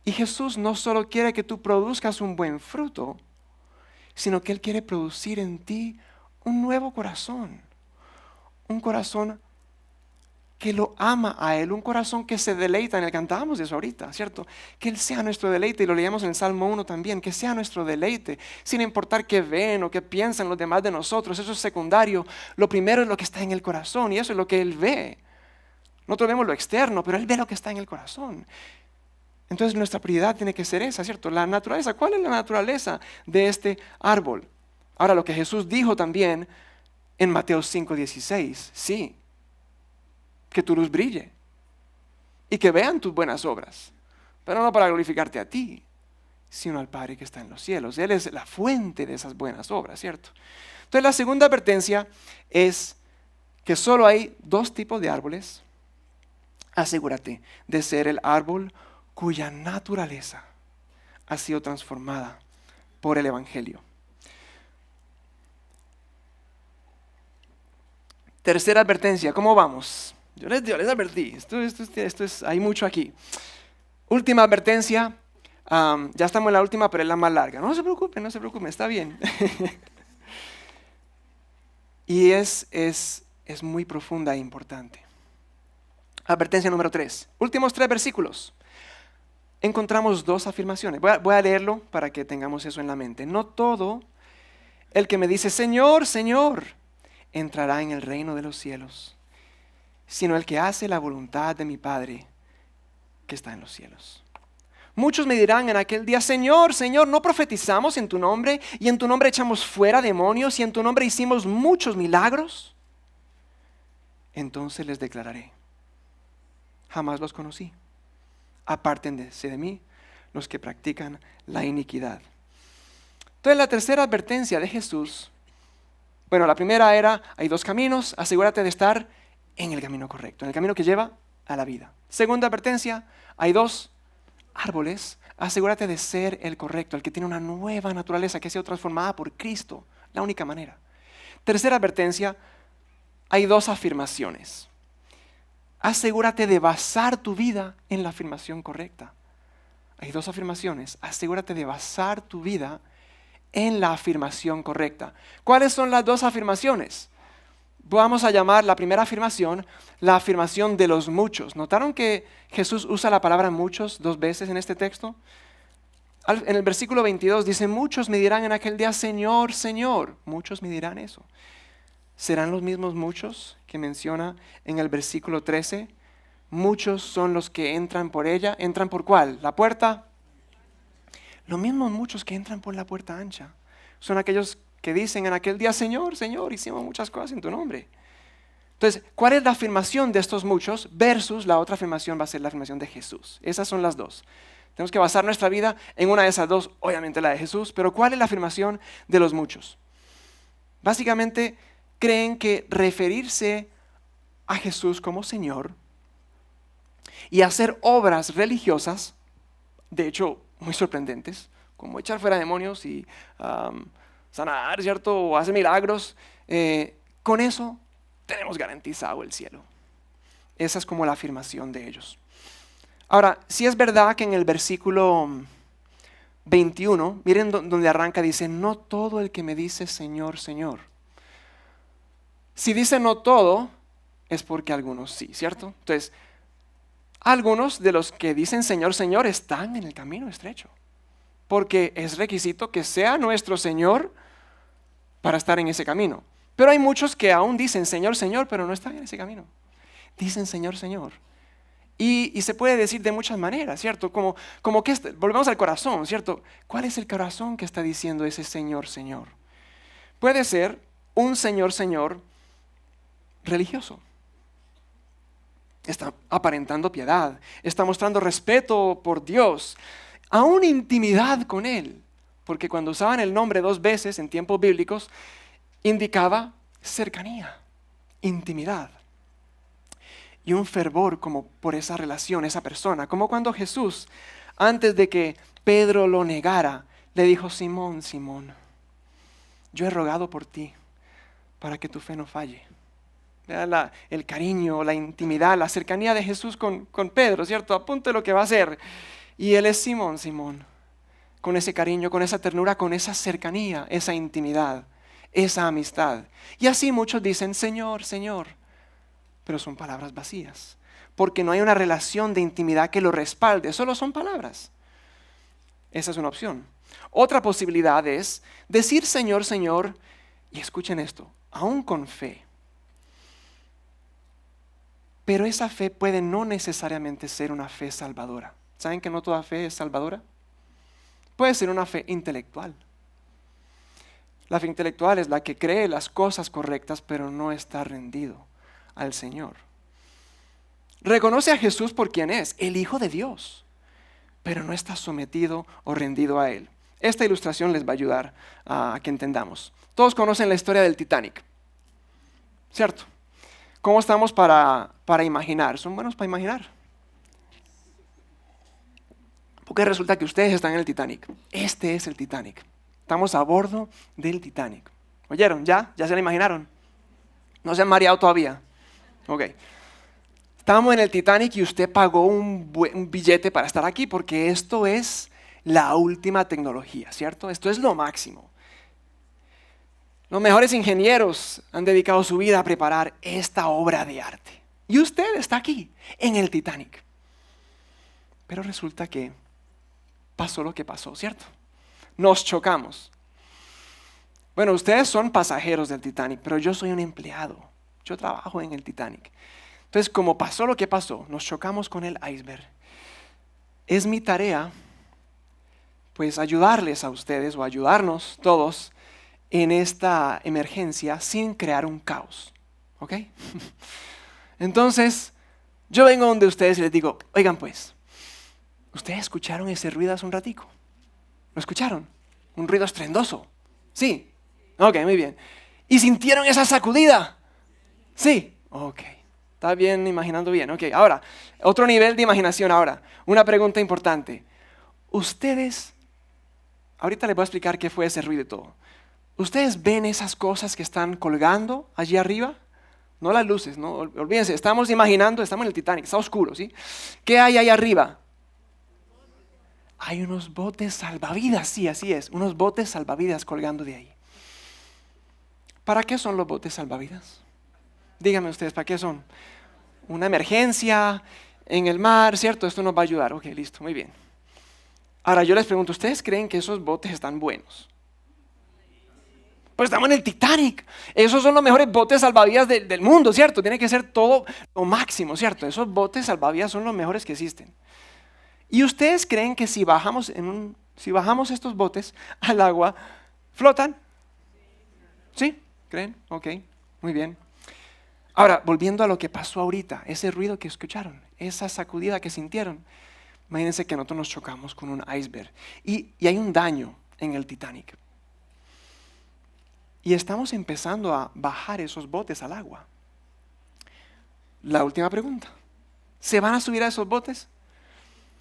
Y Jesús no solo quiere que tú produzcas un buen fruto, sino que Él quiere producir en ti un nuevo corazón. Un corazón que lo ama a Él, un corazón que se deleita en Él. Cantábamos de eso ahorita, ¿cierto? Que Él sea nuestro deleite, y lo leíamos en el Salmo 1 también, que sea nuestro deleite, sin importar qué ven o qué piensan los demás de nosotros, eso es secundario. Lo primero es lo que está en el corazón, y eso es lo que Él ve. Nosotros vemos lo externo, pero Él ve lo que está en el corazón. Entonces nuestra prioridad tiene que ser esa, ¿cierto? La naturaleza. ¿Cuál es la naturaleza de este árbol? Ahora, lo que Jesús dijo también en Mateo 5:16, sí. que tu luz brille y que vean tus buenas obras, pero no para glorificarte a ti, sino al Padre que está en los cielos. Él es la fuente de esas buenas obras, ¿cierto? Entonces la segunda advertencia es que solo hay dos tipos de árboles. Asegúrate de ser el árbol cuya naturaleza ha sido transformada por el Evangelio. Tercera advertencia, ¿cómo vamos? Yo les advertí, hay mucho aquí. Última advertencia, ya estamos en la última, pero es la más larga. No se preocupen, está bien. Y es muy profunda e importante. Advertencia número 3, últimos 3 versículos. Encontramos 2 afirmaciones. Voy a leerlo para que tengamos eso en la mente. No todo el que me dice, Señor, Señor, entrará en el reino de los cielos, sino el que hace la voluntad de mi Padre que está en los cielos. Muchos me dirán en aquel día, Señor, Señor, ¿no profetizamos en tu nombre? Y en tu nombre echamos fuera demonios y en tu nombre hicimos muchos milagros. Entonces les declararé, jamás los conocí. Apártense de mí los que practican la iniquidad. Entonces la tercera advertencia de Jesús, bueno, la primera era, hay 2 caminos, asegúrate de estar en el camino correcto, en el camino que lleva a la vida. Segunda advertencia, hay 2 árboles, asegúrate de ser el correcto, el que tiene una nueva naturaleza que ha sido transformada por Cristo, la única manera. Tercera advertencia, hay 2 afirmaciones. Asegúrate de basar tu vida en la afirmación correcta. Hay 2 afirmaciones, asegúrate de basar tu vida en la afirmación correcta. ¿Cuáles son las 2 afirmaciones? Vamos a llamar la primera afirmación la afirmación de los muchos. ¿Notaron que Jesús usa la palabra muchos 2 veces en este texto? En el versículo 22 dice, muchos me dirán en aquel día, Señor, Señor. Muchos me dirán eso. ¿Serán los mismos muchos que menciona en el versículo 13? Muchos son los que entran por ella. ¿Entran por cuál? ¿La puerta? Los mismos muchos que entran por la puerta ancha son aquellos que dicen en aquel día, Señor, Señor, hicimos muchas cosas en tu nombre. Entonces, ¿cuál es la afirmación de estos muchos versus la otra afirmación va a ser la afirmación de Jesús? Esas son las 2. Tenemos que basar nuestra vida en una de esas 2, obviamente la de Jesús, pero ¿cuál es la afirmación de los muchos? Básicamente, creen que referirse a Jesús como Señor y hacer obras religiosas, de hecho muy sorprendentes, como echar fuera demonios y sanar, ¿cierto? O hacer milagros, con eso tenemos garantizado el cielo. Esa es como la afirmación de ellos. Ahora, si es verdad que en el versículo 21, miren donde arranca, dice, no todo el que me dice Señor, Señor. Si dice no todo, es porque algunos sí, ¿cierto? Entonces, algunos de los que dicen Señor, Señor están en el camino estrecho, porque es requisito que sea nuestro Señor para estar en ese camino. Pero hay muchos que aún dicen Señor, Señor, pero no están en ese camino. Dicen Señor, Señor. Y se puede decir de muchas maneras, ¿cierto? Como que volvemos al corazón, ¿cierto? ¿Cuál es el corazón que está diciendo ese Señor, Señor? Puede ser un Señor, Señor religioso. Está aparentando piedad, está mostrando respeto por Dios, aún intimidad con Él, porque cuando usaban el nombre 2 veces en tiempos bíblicos, indicaba cercanía, intimidad y un fervor como por esa relación, esa persona, como cuando Jesús, antes de que Pedro lo negara, le dijo, Simón, Simón, yo he rogado por ti para que tu fe no falle. El cariño, la intimidad, la cercanía de Jesús con Pedro, ¿cierto? A punto de lo que va a hacer. Y él es Simón, Simón, con ese cariño, con esa ternura, con esa cercanía, esa intimidad, esa amistad. Y así muchos dicen, Señor, Señor, pero son palabras vacías, porque no hay una relación de intimidad que lo respalde, solo son palabras. Esa es una opción. Otra posibilidad es decir Señor, Señor, y escuchen esto, aún con fe. Pero esa fe puede no necesariamente ser una fe salvadora. ¿Saben que no toda fe es salvadora? Puede ser una fe intelectual. La fe intelectual es la que cree las cosas correctas, pero no está rendido al Señor. Reconoce a Jesús por quien es, el Hijo de Dios, pero no está sometido o rendido a Él. Esta ilustración les va a ayudar a que entendamos. Todos conocen la historia del Titanic, ¿cierto? ¿Cómo estamos para imaginar? ¿Son buenos para imaginar? Porque resulta que ustedes están en el Titanic. Este es el Titanic. Estamos a bordo del Titanic. ¿Oyeron? ¿Ya? ¿Ya se lo imaginaron? ¿No se han mareado todavía? Ok. Estamos en el Titanic y usted pagó un billete para estar aquí porque esto es la última tecnología, ¿cierto? Esto es lo máximo. Los mejores ingenieros han dedicado su vida a preparar esta obra de arte. Y usted está aquí, en el Titanic. Pero resulta que pasó lo que pasó, ¿cierto? Nos chocamos. Bueno, ustedes son pasajeros del Titanic, pero yo soy un empleado. Yo trabajo en el Titanic. Entonces, como pasó lo que pasó, nos chocamos con el iceberg. Es mi tarea, pues, ayudarles a ustedes o ayudarnos todos en esta emergencia sin crear un caos. ¿Ok? Entonces, yo vengo donde ustedes y les digo, oigan pues, ¿ustedes escucharon ese ruido hace un ratico? ¿Lo escucharon? Un ruido estruendoso. Sí. Ok, muy bien. ¿Y sintieron esa sacudida? Sí. Ok. Está bien, imaginando bien. Ok, ahora, otro nivel de imaginación ahora. Una pregunta importante. Ustedes, ahorita les voy a explicar qué fue ese ruido y todo. ¿Ustedes ven esas cosas que están colgando allí arriba? No las luces, no, olvídense, estamos imaginando, estamos en el Titanic, está oscuro, ¿sí? ¿Qué hay ahí arriba? Hay unos botes salvavidas, sí, así es, unos botes salvavidas colgando de ahí. ¿Para qué son los botes salvavidas? Díganme ustedes, ¿para qué son? Una emergencia en el mar, ¿cierto? Esto nos va a ayudar. Ok, listo, muy bien. Ahora yo les pregunto, ¿ustedes creen que esos botes están buenos? Pues estamos en el Titanic. Esos son los mejores botes salvavidas del mundo, ¿cierto? Tiene que ser todo lo máximo, ¿cierto? Esos botes salvavidas son los mejores que existen. ¿Y ustedes creen que si bajamos estos botes al agua, flotan? ¿Sí? ¿Creen? Ok, muy bien. Ahora, volviendo a lo que pasó ahorita, ese ruido que escucharon, esa sacudida que sintieron, imagínense que nosotros nos chocamos con un iceberg y hay un daño en el Titanic. Y estamos empezando a bajar esos botes al agua. La última pregunta, ¿se van a subir a esos botes?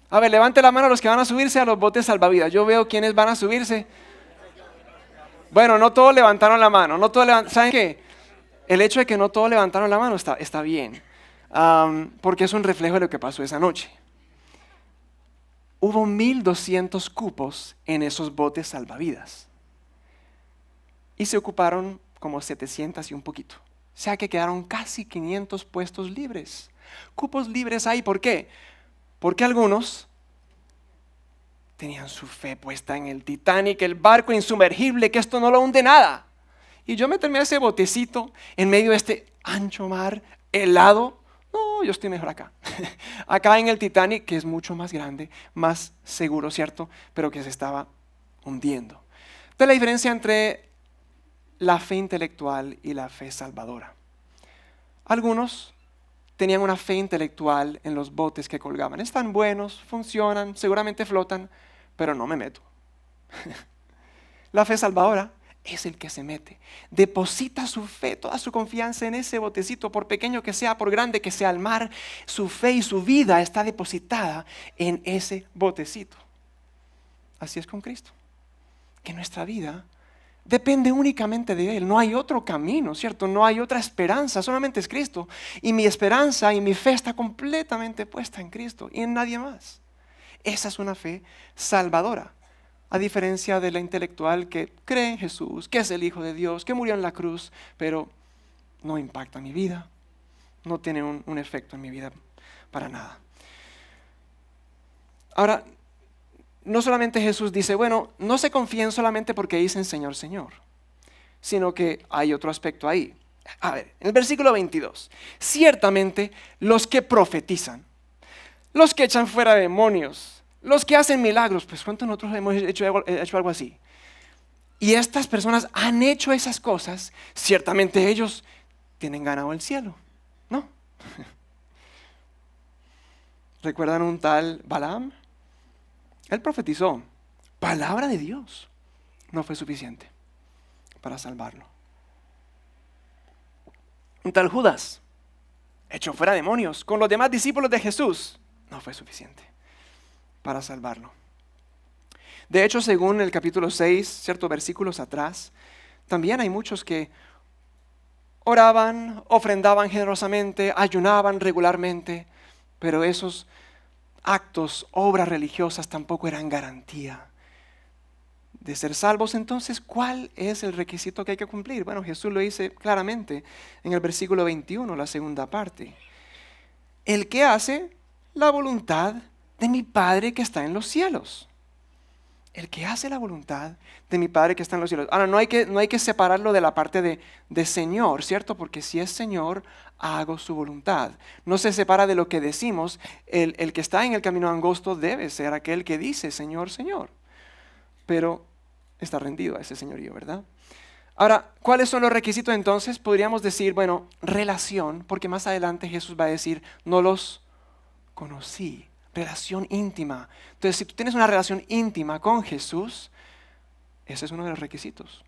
A ver, levante la mano los que van a subirse a los botes salvavidas. Yo veo quiénes van a subirse. Bueno, no todos levantaron la mano, ¿saben qué? El hecho de que no todos levantaron la mano está bien, porque es un reflejo de lo que pasó esa noche. Hubo 1,200 cupos en esos botes salvavidas y se ocuparon como 700 y un poquito. O sea que quedaron casi 500 puestos libres. Cupos libres ahí, ¿por qué? Porque algunos tenían su fe puesta en el Titanic, el barco insumergible, que esto no lo hunde nada. Y yo meterme a ese botecito en medio de este ancho mar helado, no, yo estoy mejor acá. Acá en el Titanic, que es mucho más grande, más seguro, ¿cierto? Pero que se estaba hundiendo. Esta es la diferencia entre la fe intelectual y la fe salvadora. Algunos tenían una fe intelectual en los botes que colgaban. Están buenos, funcionan, seguramente flotan, pero no me meto. La fe salvadora es el que se mete. Deposita su fe, toda su confianza en ese botecito, por pequeño que sea, por grande que sea el mar. Su fe y su vida está depositada en ese botecito. Así es con Cristo. Que nuestra vida depende únicamente de Él. No hay otro camino, ¿cierto? No hay otra esperanza, solamente es Cristo. Y mi esperanza y mi fe está completamente puesta en Cristo y en nadie más. Esa es una fe salvadora. A diferencia de la intelectual que cree en Jesús, que es el Hijo de Dios, que murió en la cruz, pero no impacta mi vida, no tiene un efecto en mi vida para nada. Ahora, no solamente Jesús dice, bueno, no se confíen solamente porque dicen Señor, Señor, sino que hay otro aspecto ahí. A ver, en el versículo 22, ciertamente los que profetizan, los que echan fuera demonios, los que hacen milagros, pues ¿cuántos nosotros hemos hecho algo así? Y estas personas han hecho esas cosas, ciertamente ellos tienen ganado el cielo, ¿no? ¿Recuerdan un tal Balaam? Él profetizó. Palabra de Dios. No fue suficiente para salvarlo. Un tal Judas echó fuera demonios con los demás discípulos de Jesús. No fue suficiente para salvarlo. De hecho, según el capítulo 6, ciertos versículos atrás, también hay muchos que oraban, ofrendaban generosamente, ayunaban regularmente, pero esos actos, obras religiosas tampoco eran garantía de ser salvos. Entonces, ¿cuál es el requisito que hay que cumplir? Bueno, Jesús lo dice claramente en el versículo 21, la segunda parte. El que hace la voluntad de mi Padre que está en los cielos. El que hace la voluntad de mi Padre que está en los cielos. Ahora, no hay que separarlo de la parte de Señor, ¿cierto? Porque si es Señor, hago su voluntad. No se separa de lo que decimos. El que está en el camino angosto debe ser aquel que dice Señor, Señor. Pero está rendido a ese señorío, ¿verdad? Ahora, ¿cuáles son los requisitos entonces? Podríamos decir, bueno, relación, porque más adelante Jesús va a decir, no los conocí. Relación íntima. Entonces, si tú tienes una relación íntima con Jesús, ese es uno de los requisitos.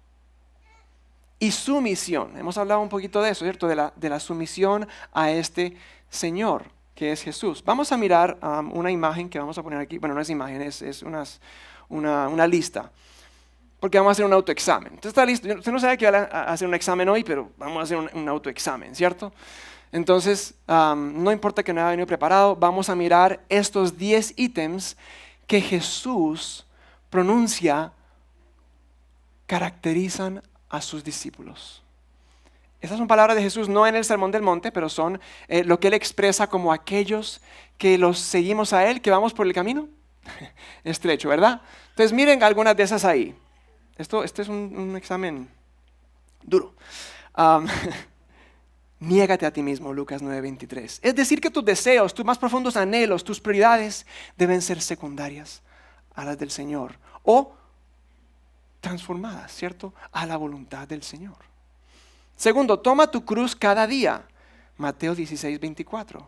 Y sumisión. Hemos hablado un poquito de eso, ¿cierto? De la sumisión a este Señor, que es Jesús. Vamos a mirar una imagen que vamos a poner aquí. Bueno, no es imagen, es una lista. Porque vamos a hacer un autoexamen. Usted está listo. Usted no sabe que va a hacer un examen hoy, pero vamos a hacer un autoexamen, ¿cierto? Entonces, no importa que no haya venido preparado, vamos a mirar estos 10 ítems que Jesús pronuncia, caracterizan a sus discípulos. Esas son palabras de Jesús, no en el Sermón del Monte, pero son lo que Él expresa como aquellos que los seguimos a Él, que vamos por el camino estrecho, ¿verdad? Entonces, miren algunas de esas ahí. Este es un examen duro. Niégate a ti mismo, Lucas 9:23. Es decir, que tus deseos, tus más profundos anhelos, tus prioridades deben ser secundarias a las del Señor o transformadas, ¿cierto? A la voluntad del Señor. Segundo, toma tu cruz cada día. Mateo 16:24.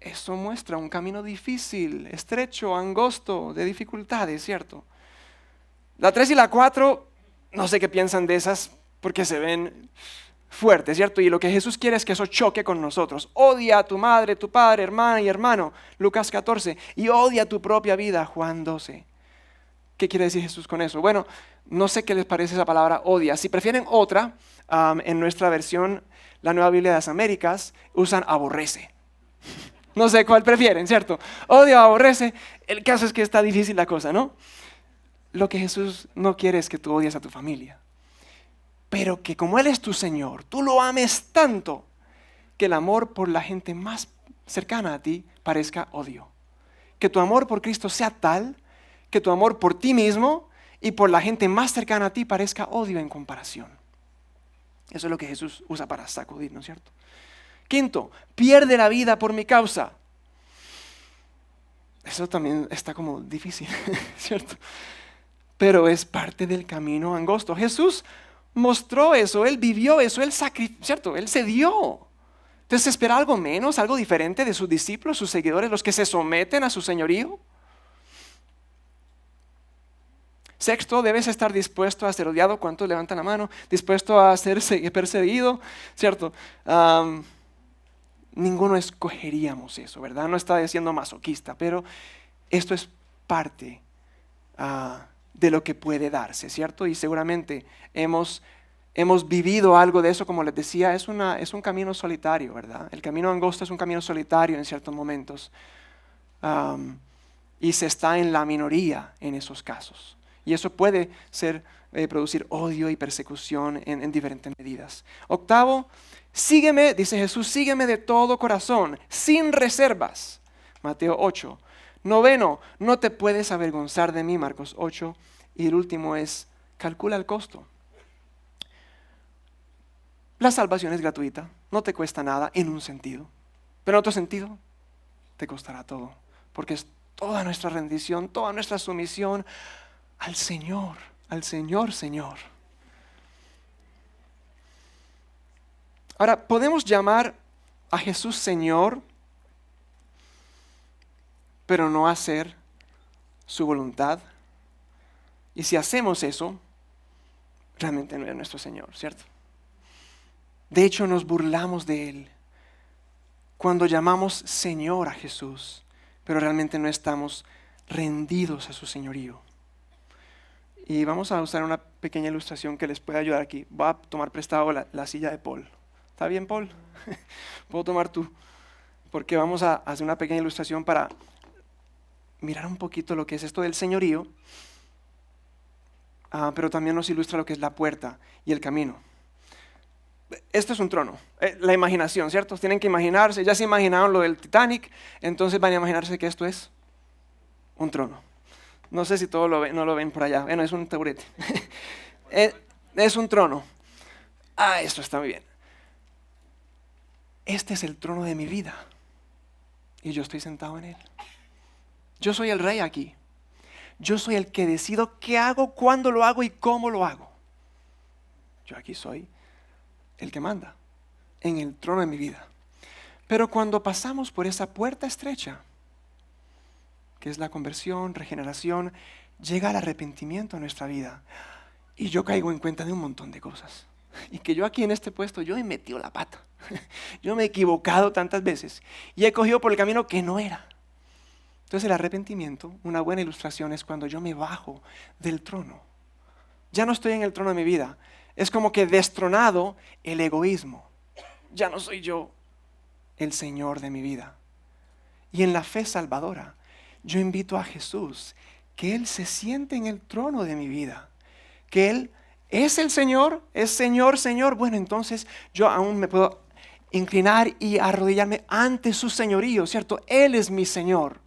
Eso muestra un camino difícil, estrecho, angosto, de dificultades, ¿cierto? La 3 y la 4, no sé qué piensan de esas porque se ven fuerte, ¿cierto? Y lo que Jesús quiere es que eso choque con nosotros. Odia a tu madre, tu padre, hermana y hermano, Lucas 14, y odia tu propia vida, Juan 12. ¿Qué quiere decir Jesús con eso? Bueno, no sé qué les parece esa palabra odia. Si prefieren otra, en nuestra versión, la Nueva Biblia de las Américas, usan aborrece. No sé cuál prefieren, ¿cierto? Odia o aborrece. El caso es que está difícil la cosa, ¿no? Lo que Jesús no quiere es que tú odies a tu familia. Pero que como Él es tu Señor, tú lo ames tanto que el amor por la gente más cercana a ti parezca odio. Que tu amor por Cristo sea tal que tu amor por ti mismo y por la gente más cercana a ti parezca odio en comparación. Eso es lo que Jesús usa para sacudir, ¿no es cierto? Quinto, pierde la vida por mi causa. Eso también está como difícil, ¿cierto? Pero es parte del camino angosto. Jesús mostró eso, Él vivió eso, ¿cierto? Él se dio. Entonces, ¿espera algo menos, algo diferente de sus discípulos, sus seguidores, los que se someten a su señorío? Sexto, debes estar dispuesto a ser odiado. ¿Cuántos levantan la mano? Dispuesto a ser perseguido, ¿cierto? Ninguno escogeríamos eso, ¿verdad? No está siendo masoquista, pero esto es parte de lo que puede darse, ¿cierto? Y seguramente hemos vivido algo de eso, como les decía, es un camino solitario, ¿verdad? El camino angosto es un camino solitario en ciertos momentos. Y se está en la minoría en esos casos. Y eso puede producir odio y persecución en diferentes medidas. Octavo, sígueme, dice Jesús, sígueme de todo corazón, sin reservas. Mateo 8. Noveno, no te puedes avergonzar de mí, Marcos 8. Y el último es, calcula el costo. La salvación es gratuita, no te cuesta nada en un sentido. Pero en otro sentido, te costará todo. Porque es toda nuestra rendición, toda nuestra sumisión al Señor, Señor. Ahora, podemos llamar a Jesús Señor pero no hacer su voluntad. Y si hacemos eso, realmente no es nuestro Señor, ¿cierto? De hecho, nos burlamos de Él cuando llamamos Señor a Jesús, pero realmente no estamos rendidos a su señorío. Y vamos a usar una pequeña ilustración que les puede ayudar aquí. Voy a tomar prestado la silla de Paul. ¿Está bien, Paul? Puedo tomar tú, porque vamos a hacer una pequeña ilustración para mirar un poquito lo que es esto del señorío, pero también nos ilustra lo que es la puerta y el camino. Esto es un trono, la imaginación, ¿cierto? Tienen que imaginarse, ya se imaginaron lo del Titanic, entonces van a imaginarse que esto es un trono. No sé si todos no lo ven por allá. Bueno, es un taburete. Es un trono. Esto está muy bien. Este es el trono de mi vida. Y yo estoy sentado en él. Yo soy el rey aquí. Yo soy el que decido qué hago, cuándo lo hago y cómo lo hago. Yo aquí soy el que manda en el trono de mi vida. Pero cuando pasamos por esa puerta estrecha, que es la conversión, regeneración, llega el arrepentimiento a nuestra vida. Y yo caigo en cuenta de un montón de cosas. Y que yo aquí en este puesto, yo he metido la pata. Yo me he equivocado tantas veces. Y he cogido por el camino que no era. Entonces el arrepentimiento, una buena ilustración, es cuando yo me bajo del trono. Ya no estoy en el trono de mi vida. Es como que destronado el egoísmo. Ya no soy yo el Señor de mi vida. Y en la fe salvadora, yo invito a Jesús, que Él se siente en el trono de mi vida, que Él es el Señor, es Señor, Señor. Bueno, entonces yo aún me puedo inclinar y arrodillarme ante su señorío, ¿cierto? Él es mi Señor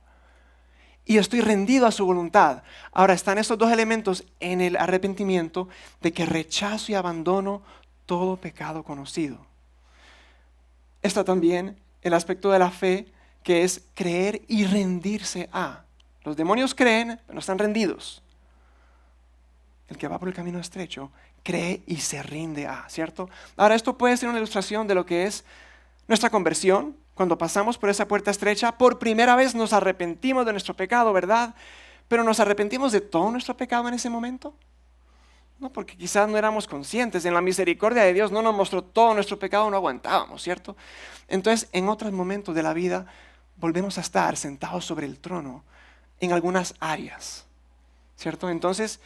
y estoy rendido a su voluntad. Ahora están esos dos elementos en el arrepentimiento de que rechazo y abandono todo pecado conocido. Está también el aspecto de la fe, que es creer y rendirse a. Los demonios creen, pero no están rendidos. El que va por el camino estrecho cree y se rinde a, ¿cierto? Ahora, esto puede ser una ilustración de lo que es nuestra conversión. Cuando pasamos por esa puerta estrecha, por primera vez nos arrepentimos de nuestro pecado, ¿verdad? Pero ¿nos arrepentimos de todo nuestro pecado en ese momento? No, porque quizás no éramos conscientes. En la misericordia de Dios no nos mostró todo nuestro pecado, no aguantábamos, ¿cierto? Entonces, en otros momentos de la vida, volvemos a estar sentados sobre el trono en algunas áreas, ¿cierto? Entonces,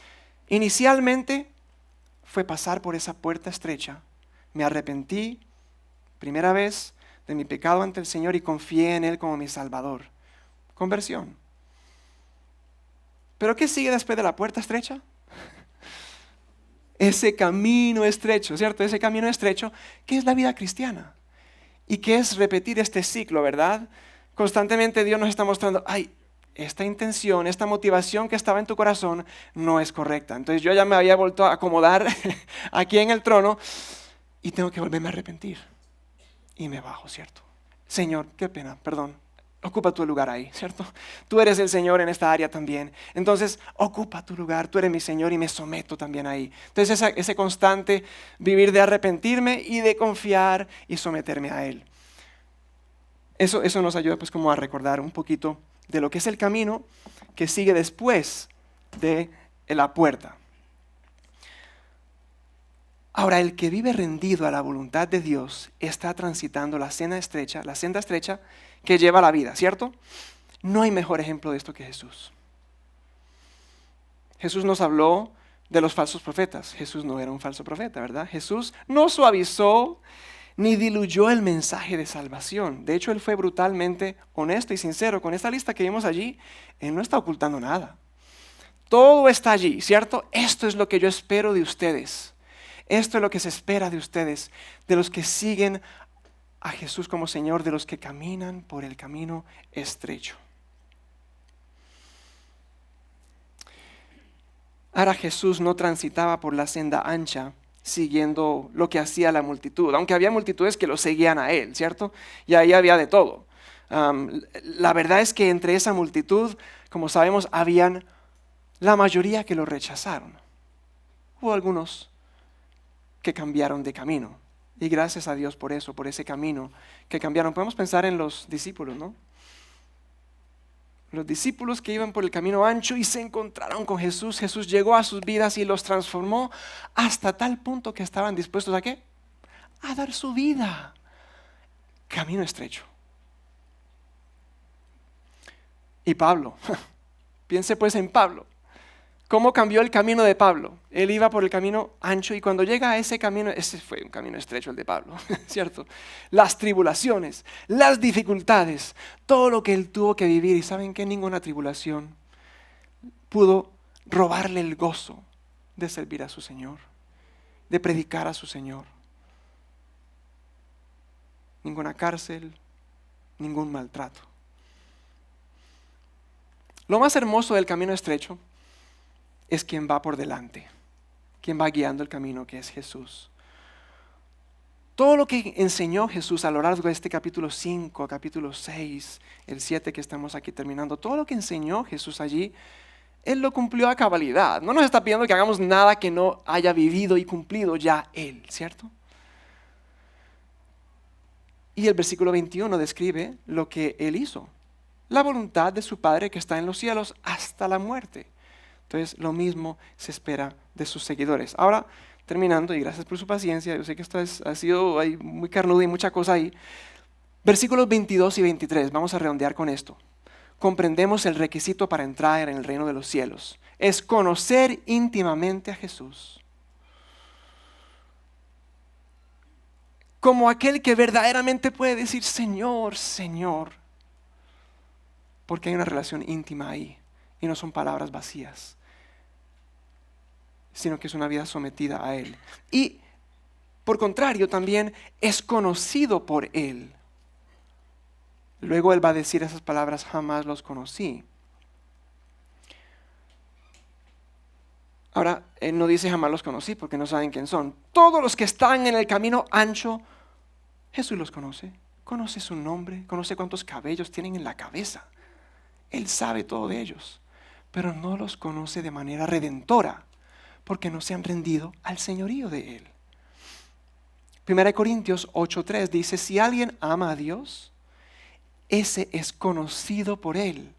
inicialmente fue pasar por esa puerta estrecha. Me arrepentí, primera vez, de mi pecado ante el Señor y confié en Él como mi Salvador. Conversión. ¿Pero qué sigue después de la puerta estrecha? Ese camino estrecho, ¿cierto? Ese camino estrecho, que es la vida cristiana. Y que es repetir este ciclo, ¿verdad? Constantemente Dios nos está mostrando, esta intención, esta motivación que estaba en tu corazón no es correcta. Entonces yo ya me había vuelto a acomodar aquí en el trono y tengo que volverme a arrepentir. Y me bajo, ¿cierto? Señor, qué pena, perdón. Ocupa tu lugar ahí, ¿cierto? Tú eres el Señor en esta área también. Entonces, ocupa tu lugar, tú eres mi Señor y me someto también ahí. Entonces, ese constante vivir de arrepentirme y de confiar y someterme a Él. Eso nos ayuda pues como a recordar un poquito de lo que es el camino que sigue después de la puerta. Ahora, el que vive rendido a la voluntad de Dios está transitando la senda estrecha que lleva a la vida, ¿cierto? No hay mejor ejemplo de esto que Jesús. Jesús nos habló de los falsos profetas. Jesús no era un falso profeta, ¿verdad? Jesús no suavizó ni diluyó el mensaje de salvación. De hecho, Él fue brutalmente honesto y sincero. Con esta lista que vimos allí, Él no está ocultando nada. Todo está allí, ¿cierto? Esto es lo que yo espero de ustedes. Esto es lo que se espera de ustedes, de los que siguen a Jesús como Señor, de los que caminan por el camino estrecho. Ahora Jesús no transitaba por la senda ancha siguiendo lo que hacía la multitud, aunque había multitudes que lo seguían a Él, ¿cierto? Y ahí había de todo. La verdad es que entre esa multitud, como sabemos, habían la mayoría que lo rechazaron. Hubo algunos que cambiaron de camino. Y gracias a Dios por eso, por ese camino que cambiaron. Podemos pensar en los discípulos, ¿no? los discípulos que iban por el camino ancho y se encontraron con Jesús. Jesús llegó a sus vidas y los transformó hasta tal punto que estaban dispuestos ¿a qué? A dar su vida. Camino estrecho. Y Pablo, piense pues en Pablo. ¿Cómo cambió el camino de Pablo? Él iba por el camino ancho y cuando llega a ese camino, ese fue un camino estrecho el de Pablo, ¿cierto? Las tribulaciones, las dificultades, todo lo que él tuvo que vivir. Y ¿saben qué? Ninguna tribulación pudo robarle el gozo de servir a su Señor, de predicar a su Señor. Ninguna cárcel, ningún maltrato. Lo más hermoso del camino estrecho es quien va por delante, quien va guiando el camino, que es Jesús. Todo lo que enseñó Jesús a lo largo de este capítulo 5, capítulo 6, el 7 que estamos aquí terminando, todo lo que enseñó Jesús allí, Él lo cumplió a cabalidad. No nos está pidiendo que hagamos nada que no haya vivido y cumplido ya Él, ¿cierto? Y el versículo 21 describe lo que Él hizo. La voluntad de su Padre que está en los cielos hasta la muerte. Entonces, lo mismo se espera de sus seguidores. Ahora, terminando, y gracias por su paciencia, yo sé que esto ha sido muy carnudo y mucha cosa ahí. Versículos 22 y 23, vamos a redondear con esto. Comprendemos el requisito para entrar en el reino de los cielos. Es conocer íntimamente a Jesús. Como aquel que verdaderamente puede decir, Señor, Señor. Porque hay una relación íntima ahí. Y no son palabras vacías, sino que es una vida sometida a Él. Y por contrario también es conocido por Él. Luego Él va a decir esas palabras, jamás los conocí. Ahora, Él no dice jamás los conocí porque no saben quién son. Todos los que están en el camino ancho, Jesús los conoce. Conoce su nombre, conoce cuántos cabellos tienen en la cabeza. Él sabe todo de ellos, pero no los conoce de manera redentora, porque no se han rendido al señorío de Él. 1 Corintios 8:3 dice, si alguien ama a Dios, ese es conocido por Él.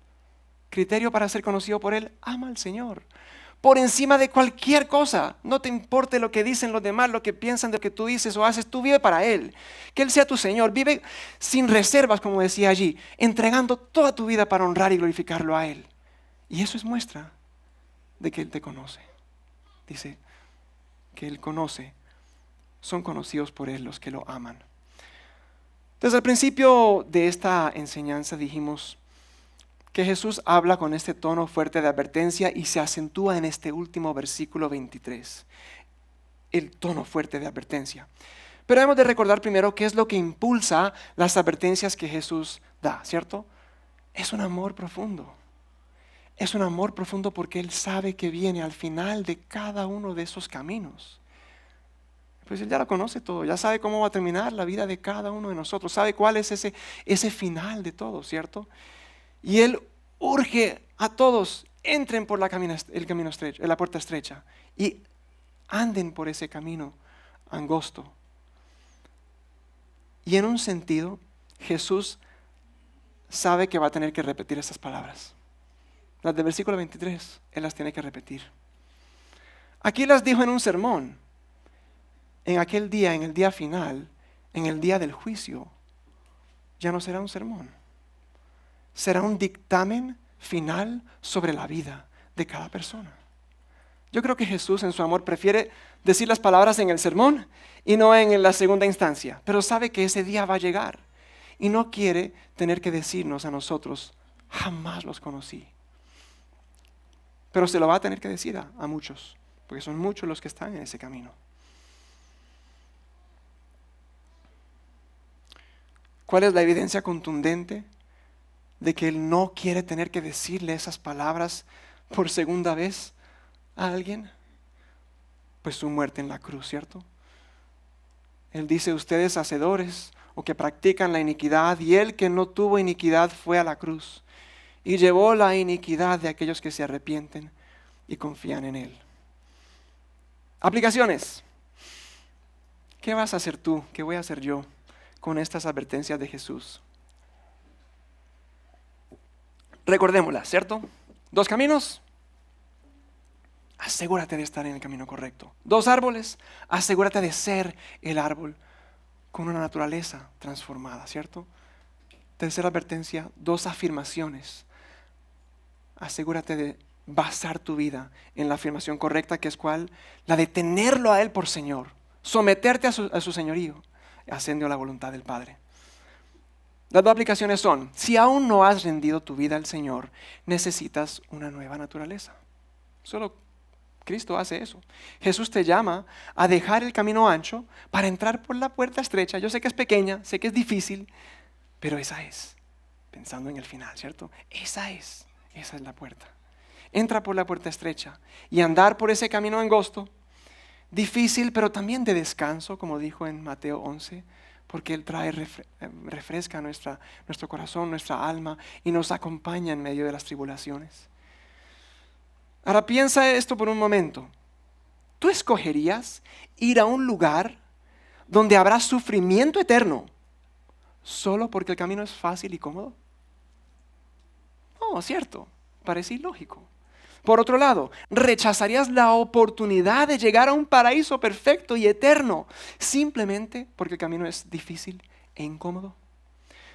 Criterio para ser conocido por Él, ama al Señor. Por encima de cualquier cosa, no te importe lo que dicen los demás, lo que piensan de lo que tú dices o haces, tú vive para Él. Que Él sea tu Señor, vive sin reservas, como decía allí, entregando toda tu vida para honrar y glorificarlo a Él. Y eso es muestra de que Él te conoce. Dice que Él conoce, son conocidos por Él los que lo aman. Desde el principio de esta enseñanza dijimos que Jesús habla con este tono fuerte de advertencia y se acentúa en este último versículo 23. El tono fuerte de advertencia. Pero hemos de recordar primero qué es lo que impulsa las advertencias que Jesús da, ¿cierto? Es un amor profundo. Es un amor profundo porque Él sabe que viene al final de cada uno de esos caminos. Pues Él ya lo conoce todo, ya sabe cómo va a terminar la vida de cada uno de nosotros, sabe cuál es ese final de todo, ¿cierto? Y Él urge a todos, entren por el camino estrecho, la puerta estrecha y anden por ese camino angosto. Y en un sentido, Jesús sabe que va a tener que repetir estas palabras. Las del versículo 23, Él las tiene que repetir. Aquí las dijo en un sermón. En aquel día, en el día final, en el día del juicio, ya no será un sermón. Será un dictamen final sobre la vida de cada persona. Yo creo que Jesús en su amor prefiere decir las palabras en el sermón y no en la segunda instancia, pero sabe que ese día va a llegar y no quiere tener que decirnos a nosotros, jamás los conocí. Pero se lo va a tener que decir a muchos, porque son muchos los que están en ese camino. ¿Cuál es la evidencia contundente de que Él no quiere tener que decirle esas palabras por segunda vez a alguien? Pues su muerte en la cruz, ¿cierto? Él dice, ustedes hacedores o que practican la iniquidad, y Él que no tuvo iniquidad fue a la cruz y llevó la iniquidad de aquellos que se arrepienten y confían en Él. Aplicaciones. ¿Qué vas a hacer tú? ¿Qué voy a hacer yo con estas advertencias de Jesús? Recordémosla, ¿cierto? 2 caminos, asegúrate de estar en el camino correcto. 2 árboles, asegúrate de ser el árbol con una naturaleza transformada, ¿cierto? Tercera advertencia, 2 afirmaciones. Asegúrate de basar tu vida en la afirmación correcta, que es ¿cuál? La de tenerlo a Él por Señor, someterte a su señorío, haciendo la voluntad del Padre. Las 2 aplicaciones son: si aún no has rendido tu vida al Señor, necesitas una nueva naturaleza. Solo Cristo hace eso. Jesús te llama a dejar el camino ancho para entrar por la puerta estrecha. Yo sé que es pequeña, sé que es difícil, pero esa es, pensando en el final, ¿cierto? Esa es la puerta. Entra por la puerta estrecha y andar por ese camino angosto, difícil, pero también de descanso, como dijo en Mateo 11, porque Él refresca nuestro corazón, nuestra alma, y nos acompaña en medio de las tribulaciones. Ahora piensa esto por un momento. ¿Tú escogerías ir a un lugar donde habrá sufrimiento eterno solo porque el camino es fácil y cómodo? No, cierto, parece ilógico. Por otro lado, ¿rechazarías la oportunidad de llegar a un paraíso perfecto y eterno simplemente porque el camino es difícil e incómodo?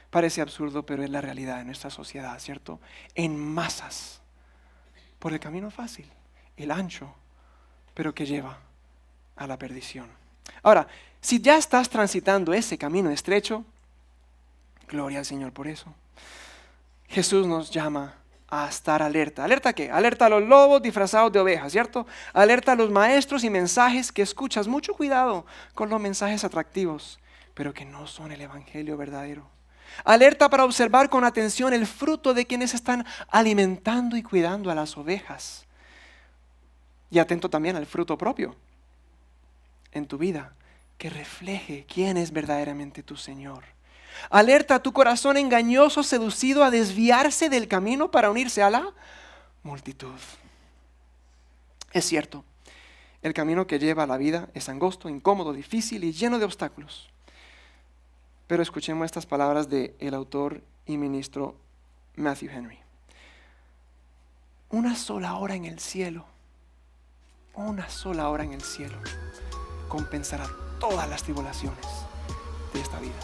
Parece absurdo, pero es la realidad de nuestra sociedad, ¿cierto? En masas, por el camino fácil, el ancho, pero que lleva a la perdición. Ahora, si ya estás transitando ese camino estrecho, gloria al Señor por eso. Jesús nos llama a estar alerta. ¿Alerta a qué? Alerta a los lobos disfrazados de ovejas, ¿cierto? Alerta a los maestros y mensajes que escuchas. Mucho cuidado con los mensajes atractivos, pero que no son el evangelio verdadero. Alerta para observar con atención el fruto de quienes están alimentando y cuidando a las ovejas. Y atento también al fruto propio en tu vida, que refleje quién es verdaderamente tu Señor. Alerta a tu corazón engañoso, seducido a desviarse del camino para unirse a la multitud. Es cierto, el camino que lleva a la vida es angosto, incómodo, difícil y lleno de obstáculos. Pero escuchemos estas palabras del autor y ministro Matthew Henry. Una sola hora en el cielo compensará todas las tribulaciones de esta vida.